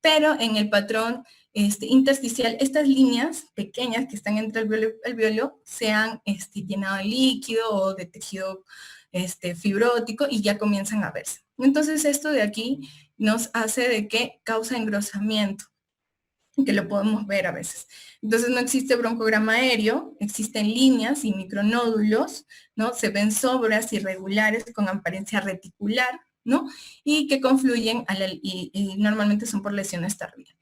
Speaker 1: pero en el patrón intersticial, estas líneas pequeñas que están entre el alveolo se han llenado de líquido o de tejido fibrótico y ya comienzan a verse. Entonces esto de aquí nos hace de que causa engrosamiento, que lo podemos ver a veces. Entonces no existe broncograma aéreo, existen líneas y micronódulos, ¿no? Se ven sobras irregulares con apariencia reticular, ¿no? Y que confluyen y normalmente son por lesiones tardías.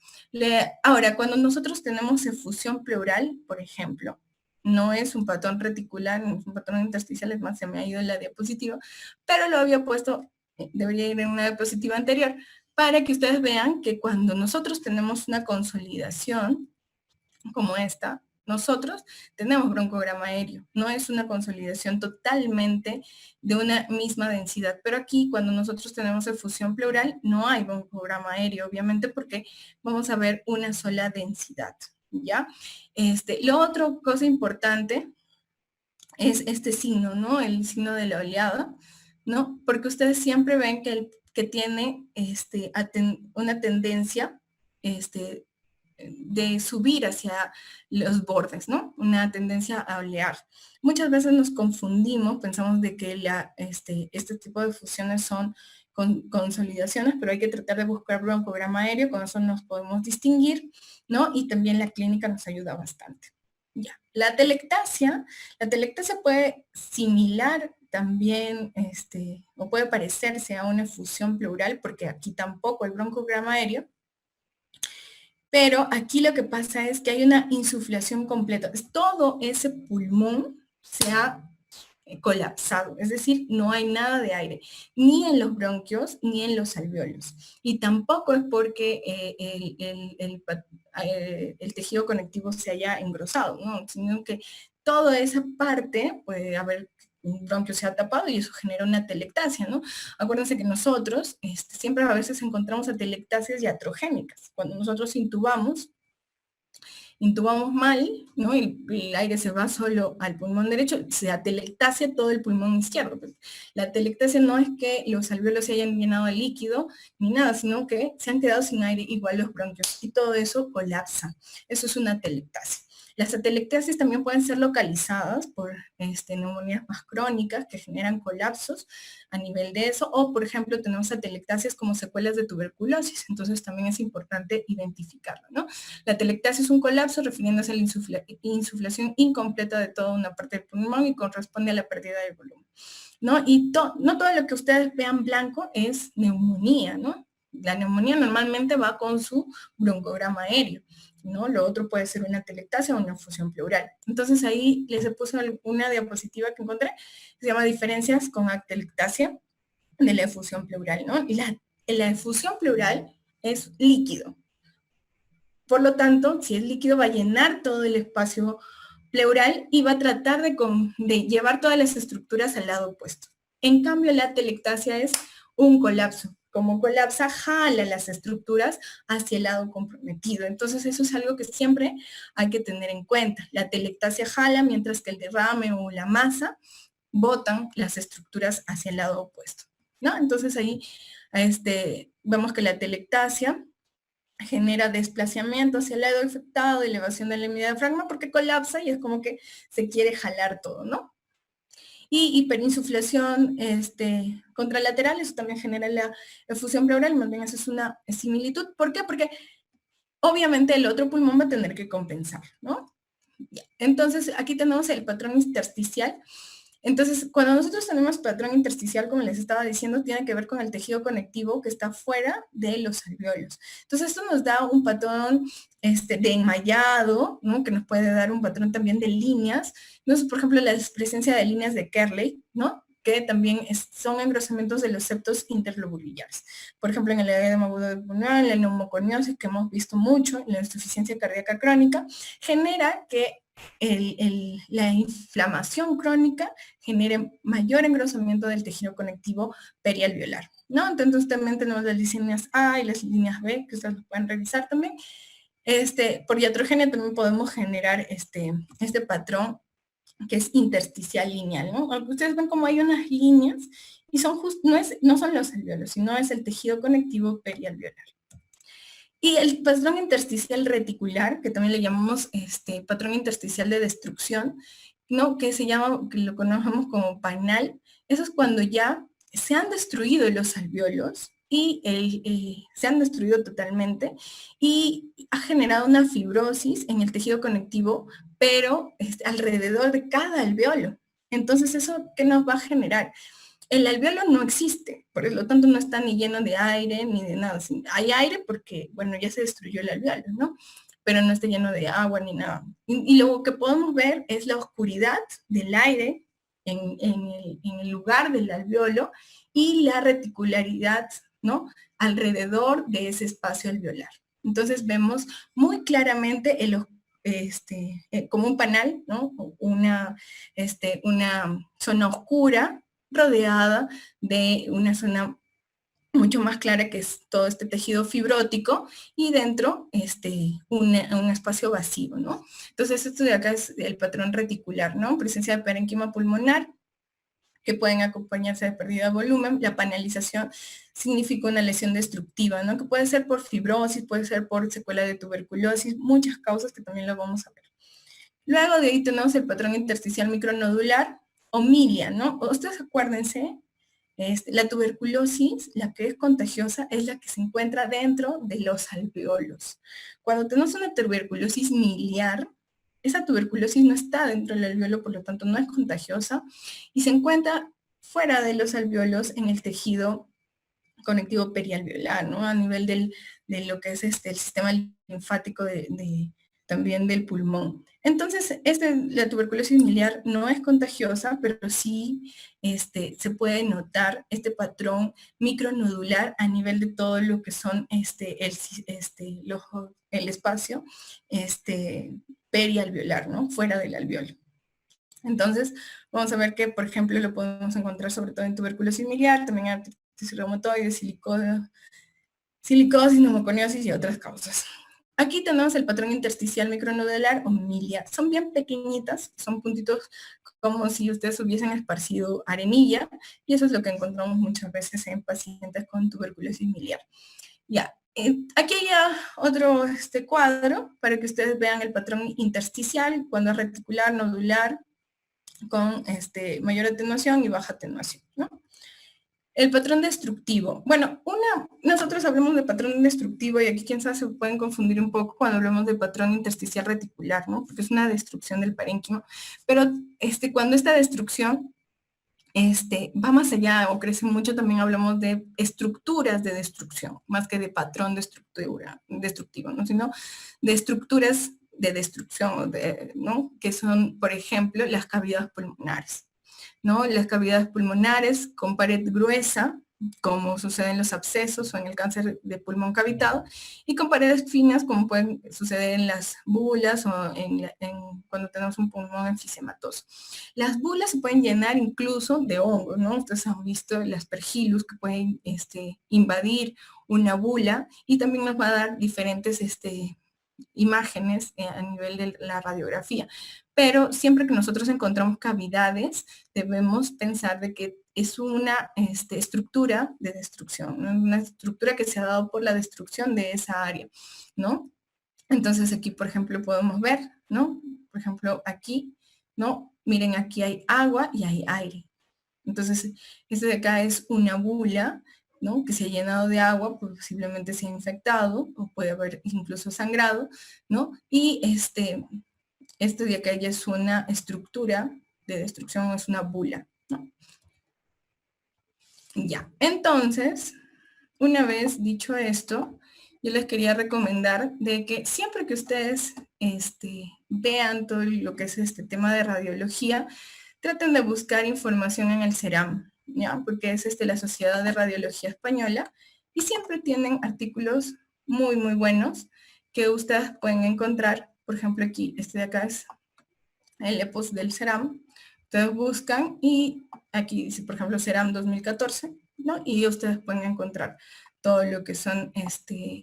Speaker 1: Ahora, cuando nosotros tenemos efusión pleural, por ejemplo, no es un patrón reticular, no es un patrón intersticial, es más, se me ha ido la diapositiva, pero lo había puesto, debería ir en una diapositiva anterior, para que ustedes vean que cuando nosotros tenemos una consolidación como esta, nosotros tenemos broncograma aéreo, no es una consolidación totalmente de una misma densidad, pero aquí cuando nosotros tenemos efusión pleural no hay broncograma aéreo, obviamente porque vamos a ver una sola densidad, ¿ya? Lo otro cosa importante es este signo, ¿no? El signo de la oleada, ¿no? Porque ustedes siempre ven que tiene una tendencia de subir hacia los bordes, ¿no? Una tendencia a olear. Muchas veces nos confundimos, pensamos de que este tipo de fusiones son consolidaciones, pero hay que tratar de buscar broncograma aéreo, con eso nos podemos distinguir, ¿no? Y también la clínica nos ayuda bastante. Ya. La telectasia puede similar también, o puede parecerse a una efusión pleural, porque aquí tampoco hay broncograma aéreo, pero aquí lo que pasa es que hay una insuflación completa. Todo ese pulmón se ha colapsado, es decir, no hay nada de aire, ni en los bronquios, ni en los alveolos. Y tampoco es porque el tejido conectivo se haya engrosado, ¿no? Sino que toda esa parte puede haber un bronquio se ha tapado y eso genera una atelectasia, ¿no? Acuérdense que nosotros siempre a veces encontramos atelectasias iatrogénicas. Cuando nosotros intubamos mal, ¿no? El aire se va solo al pulmón derecho, se atelectasia todo el pulmón izquierdo. La atelectasia no es que los alvéolos se hayan llenado de líquido ni nada, sino que se han quedado sin aire igual los bronquios y todo eso colapsa. Eso es una atelectasia. Las atelectasias también pueden ser localizadas por neumonías más crónicas que generan colapsos a nivel de eso, o por ejemplo tenemos atelectasias como secuelas de tuberculosis, entonces también es importante identificarlo, ¿no? La atelectasia es un colapso refiriéndose a la insuflación incompleta de toda una parte del pulmón y corresponde a la pérdida de volumen, ¿no? Y no todo lo que ustedes vean blanco es neumonía, ¿no? La neumonía normalmente va con su broncograma aéreo, ¿no? Lo otro puede ser una atelectasia o una efusión pleural. Entonces ahí les puse una diapositiva que encontré, que se llama diferencias con atelectasia de la efusión pleural, ¿no? Y la efusión pleural es líquido. Por lo tanto, si es líquido va a llenar todo el espacio pleural y va a tratar de llevar todas las estructuras al lado opuesto. En cambio, la atelectasia es un colapso. Como colapsa, jala las estructuras hacia el lado comprometido. Entonces, eso es algo que siempre hay que tener en cuenta. La atelectasia jala, mientras que el derrame o la masa botan las estructuras hacia el lado opuesto, ¿no? Entonces, ahí vemos que la atelectasia genera desplazamiento hacia el lado afectado, elevación de la hemidiafragma, porque colapsa y es como que se quiere jalar todo, ¿no? Y hiperinsuflación contralateral, eso también genera la efusión pleural, más bien eso es una similitud. ¿Por qué? Porque obviamente el otro pulmón va a tener que compensar, ¿no? Entonces, aquí tenemos el patrón intersticial. Entonces, cuando nosotros tenemos patrón intersticial, como les estaba diciendo, tiene que ver con el tejido conectivo que está fuera de los alvéolos. Entonces, esto nos da un patrón de enmayado, ¿no? Que nos puede dar un patrón también de líneas. Entonces, por ejemplo, la presencia de líneas de Kerley, ¿no? Que también son engrosamientos de los septos interlobulillares. Por ejemplo, en el edema agudo pulmonar, en la neumoconiosis, que hemos visto mucho, en la insuficiencia cardíaca crónica, genera que la inflamación crónica genere mayor engrosamiento del tejido conectivo perialveolar, ¿no? Entonces también tenemos las líneas A y las líneas B, que ustedes lo pueden revisar también. Por iatrogenia también podemos generar este patrón que es intersticial lineal, ¿no? Ustedes ven como hay unas líneas y son no son los alveolos, sino es el tejido conectivo perialveolar. Y el patrón intersticial reticular, que también le llamamos patrón intersticial de destrucción, ¿no? Que lo conocemos como panal, eso es cuando ya se han destruido los alveolos y se han destruido totalmente y ha generado una fibrosis en el tejido conectivo, pero alrededor de cada alveolo. Entonces, ¿eso qué nos va a generar? El alveolo no existe, por lo tanto no está ni lleno de aire ni de nada. Hay aire porque, bueno, ya se destruyó el alveolo, ¿no? Pero no está lleno de agua ni nada. Y lo que podemos ver es la oscuridad del aire en el lugar del alveolo y la reticularidad, ¿no? Alrededor de ese espacio alveolar. Entonces vemos muy claramente como un panal, ¿no? Una zona oscura rodeada de una zona mucho más clara que es todo este tejido fibrótico y dentro un espacio vacío, ¿no? Entonces esto de acá es el patrón reticular, ¿no? Presencia de parénquima pulmonar que pueden acompañarse de pérdida de volumen. La panalización significa una lesión destructiva, ¿no? Que puede ser por fibrosis, puede ser por secuela de tuberculosis, muchas causas que también lo vamos a ver. Luego de ahí tenemos el patrón intersticial micronodular o milia, ¿no? Ustedes acuérdense, la tuberculosis, la que es contagiosa, es la que se encuentra dentro de los alveolos. Cuando tenemos una tuberculosis miliar, esa tuberculosis no está dentro del alveolo, por lo tanto no es contagiosa, y se encuentra fuera de los alveolos en el tejido conectivo perialveolar, ¿no? A nivel de lo que es el sistema linfático también del pulmón. Entonces, la tuberculosis miliar no es contagiosa, pero sí se puede notar este patrón micronodular a nivel de todo lo que son el espacio perialveolar, ¿no? Fuera del alveolo. Entonces, vamos a ver que, por ejemplo, lo podemos encontrar sobre todo en tuberculosis miliar, también en artritis reumatoide, silicosis, neumoconiosis y otras causas. Aquí tenemos el patrón intersticial micronodular o milia. Son bien pequeñitas, son puntitos como si ustedes hubiesen esparcido arenilla, y eso es lo que encontramos muchas veces en pacientes con tuberculosis miliar. Ya, aquí hay otro cuadro para que ustedes vean el patrón intersticial cuando es reticular, nodular, con mayor atenuación y baja atenuación, ¿no? El patrón destructivo. Bueno, nosotros hablamos de patrón destructivo y aquí quizás se pueden confundir un poco cuando hablamos de patrón intersticial reticular, ¿no? Porque es una destrucción del parénquima, pero cuando esta destrucción va más allá o crece mucho, también hablamos de estructuras de destrucción, más que de patrón de estructura destructivo, ¿no? Sino de estructuras de destrucción, ¿no? Que son, por ejemplo, las cavidades pulmonares, ¿no? Las cavidades pulmonares con pared gruesa, como sucede en los abscesos o en el cáncer de pulmón cavitado, y con paredes finas, como pueden suceder en las bulas o cuando tenemos un pulmón enfisematoso. Las bulas se pueden llenar incluso de hongos, ¿no? Ustedes han visto el aspergillus que pueden invadir una bula y también nos va a dar diferentes imágenes a nivel de la radiografía. Pero siempre que nosotros encontramos cavidades, debemos pensar de que es una estructura de destrucción, ¿no? Una estructura que se ha dado por la destrucción de esa área, ¿no? Entonces aquí, por ejemplo, podemos ver, ¿no? Por ejemplo, aquí, ¿no? Miren, aquí hay agua y hay aire. Entonces, de acá es una bula, ¿no? Que se ha llenado de agua, posiblemente se ha infectado, o puede haber incluso sangrado, ¿no? Y de acá ya es una estructura de destrucción, es una bula, ¿no? Ya, entonces, una vez dicho esto, yo les quería recomendar de que siempre que ustedes vean todo lo que es este tema de radiología, traten de buscar información en el CERAM, ¿ya? Porque es la Sociedad de Radiología Española, y siempre tienen artículos muy, muy buenos que ustedes pueden encontrar. Por ejemplo, aquí, de acá es el EPOS del CERAM. Ustedes buscan y aquí dice, por ejemplo, CERAM 2014, ¿no? Y ustedes pueden encontrar todo lo que son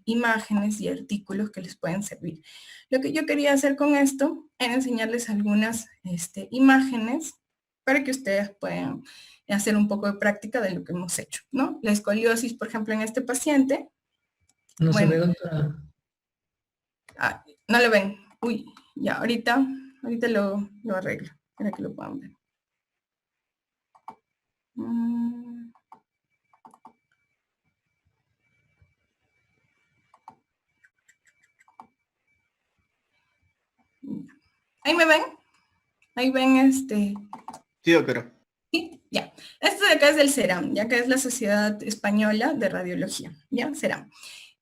Speaker 1: imágenes y artículos que les pueden servir. Lo que yo quería hacer con esto era enseñarles algunas imágenes para que ustedes puedan hacer un poco de práctica de lo que hemos hecho, ¿no? La escoliosis, por ejemplo, en este paciente.
Speaker 2: No se
Speaker 1: Bueno,
Speaker 2: ve, doctora.
Speaker 1: no lo ven. Uy, ya, ahorita lo arreglo para que lo puedan ver. ¿Ahí me ven? Ahí ven
Speaker 3: Sí, doctora.
Speaker 1: Sí, ya. Esto de acá es del CERAM, ya que es la Sociedad Española de Radiología, ¿ya? CERAM.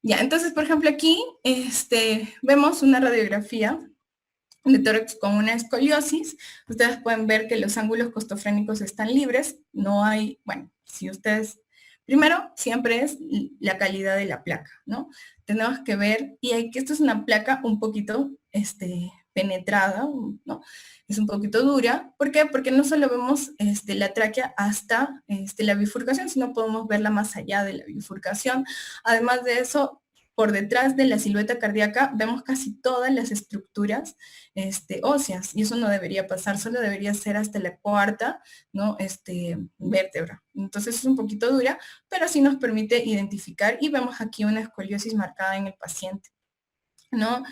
Speaker 1: Ya, entonces, por ejemplo, aquí vemos una radiografía de tórax con una escoliosis. Ustedes pueden ver que los ángulos costofrénicos están libres. No hay, bueno, si ustedes, primero, siempre es la calidad de la placa, ¿no? Tenemos que ver, y hay que esto es una placa un poquito, penetrada, ¿no? Es un poquito dura. ¿Por qué? Porque no solo vemos la tráquea hasta la bifurcación, sino podemos verla más allá de la bifurcación. Además de eso, por detrás de la silueta cardíaca vemos casi todas las estructuras óseas, y eso no debería pasar, solo debería ser hasta la cuarta, ¿no? Vértebra. Entonces es un poquito dura, pero sí nos permite identificar, y vemos aquí una escoliosis marcada en el paciente, ¿no?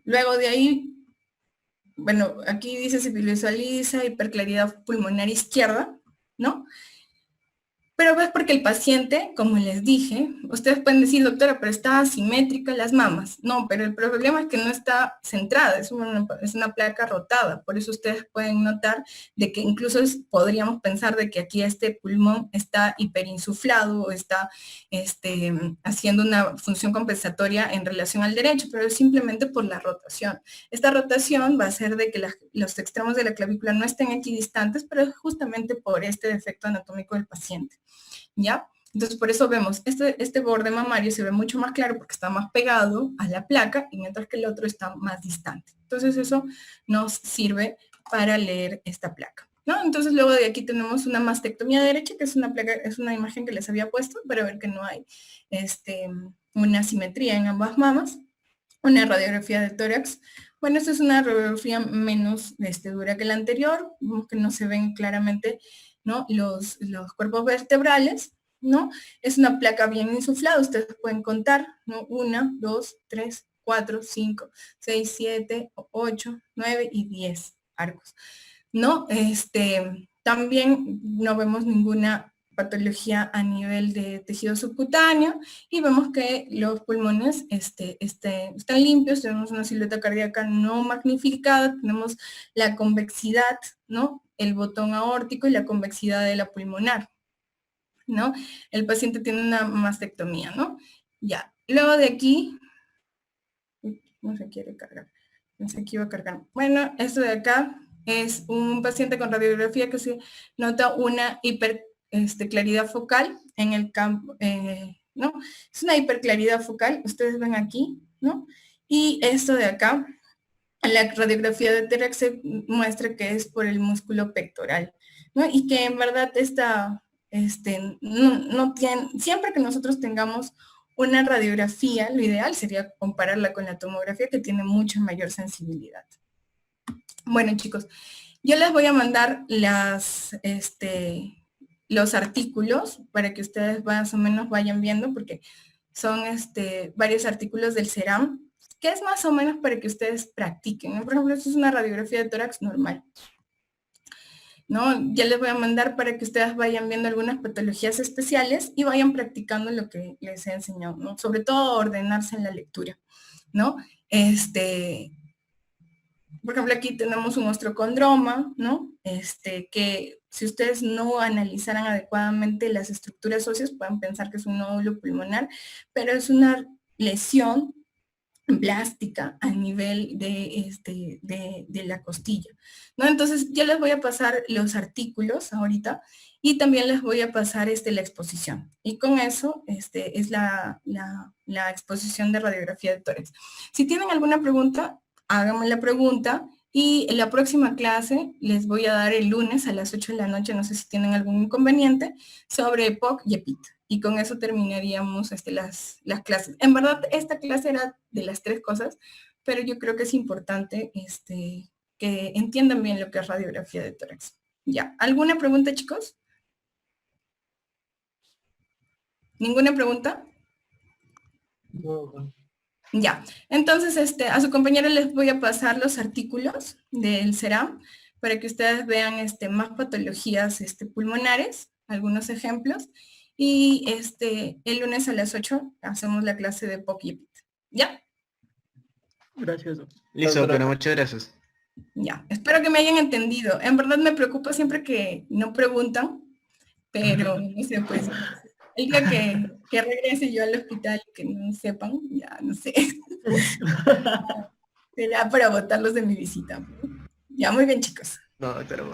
Speaker 1: Luego de ahí, bueno, aquí dice se visualiza hiperclaridad pulmonar izquierda, ¿no? Pero es porque el paciente, como les dije, ustedes pueden decir, doctora, pero está asimétrica las mamas. No, pero el problema es que no está centrada, es una placa rotada. Por eso ustedes pueden notar de que incluso podríamos pensar de que aquí este pulmón está hiperinsuflado o está haciendo una función compensatoria en relación al derecho, pero es simplemente por la rotación. Esta rotación va a hacer de que los extremos de la clavícula no estén equidistantes, pero es justamente por este defecto anatómico del paciente. ¿Ya? Entonces, por eso vemos, este borde mamario se ve mucho más claro porque está más pegado a la placa, y mientras que el otro está más distante. Entonces, eso nos sirve para leer esta placa, ¿no? Entonces, luego de aquí tenemos una mastectomía derecha, que es una placa, es una imagen que les había puesto para ver que no hay una simetría en ambas mamas. Una radiografía de tórax. Bueno, esta es una radiografía menos dura que la anterior, vemos que no se ven claramente, ¿no? Los cuerpos vertebrales, ¿no? Es una placa bien insuflada, ustedes pueden contar, ¿no? 1, 2, 3, 4, 5, 6, 7, 8, 9 y 10 arcos, ¿no? También no vemos ninguna patología a nivel de tejido subcutáneo, y vemos que los pulmones están limpios, tenemos una silueta cardíaca no magnificada, tenemos la convexidad, ¿no? El botón aórtico y la convexidad de la pulmonar, ¿no? El paciente tiene una mastectomía, ¿no? Ya, luego de aquí, no se quiere cargar, pensé que iba a cargar. Bueno, esto de acá es un paciente con radiografía que se nota una claridad focal en el campo, ¿no? Es una hiperclaridad focal, ustedes ven aquí, ¿no? Y esto de acá, la radiografía de tórax se muestra que es por el músculo pectoral, ¿no? Y que en verdad no tiene, siempre que nosotros tengamos una radiografía, lo ideal sería compararla con la tomografía, que tiene mucha mayor sensibilidad. Bueno, chicos, yo les voy a mandar los artículos para que ustedes más o menos vayan viendo, porque son varios artículos del CERAM, que es más o menos para que ustedes practiquen, ¿no? Por ejemplo, esto es una radiografía de tórax normal, ¿no? Ya les voy a mandar para que ustedes vayan viendo algunas patologías especiales y vayan practicando lo que les he enseñado, ¿no? Sobre todo ordenarse en la lectura, ¿no? Por ejemplo, aquí tenemos un osteocondroma, ¿no? Que si ustedes no analizaran adecuadamente las estructuras óseas, pueden pensar que es un nódulo pulmonar, pero es una lesión blástica a nivel de la costilla, ¿no? Entonces, ya les voy a pasar los artículos ahorita, y también les voy a pasar la exposición. Y con eso es la exposición de radiografía de tórax. Si tienen alguna pregunta, háganme la pregunta Y en la próxima clase les voy a dar el lunes a las 8 de la noche, no sé si tienen algún inconveniente, sobre EPOC y EPIT. Y con eso terminaríamos las clases. En verdad, esta clase era de las 3 cosas, pero yo creo que es importante que entiendan bien lo que es radiografía de tórax. Ya, ¿alguna pregunta, chicos? ¿Ninguna pregunta?
Speaker 2: No,
Speaker 1: Ya, entonces a su compañero les voy a pasar los artículos del CERAM para que ustedes vean más patologías pulmonares, algunos ejemplos, y el lunes a las 8 hacemos la clase de POC y EPIT. ¿Ya?
Speaker 4: Gracias.
Speaker 3: Listo,
Speaker 4: Doctora.
Speaker 3: pero muchas gracias.
Speaker 1: Ya, espero que me hayan entendido. En verdad me preocupa siempre que no preguntan, pero no sé, pues el día que regrese yo al hospital y que no sepan, ya no sé. Será para botarlos de mi visita. Ya, muy bien, chicos.
Speaker 3: No, doctora,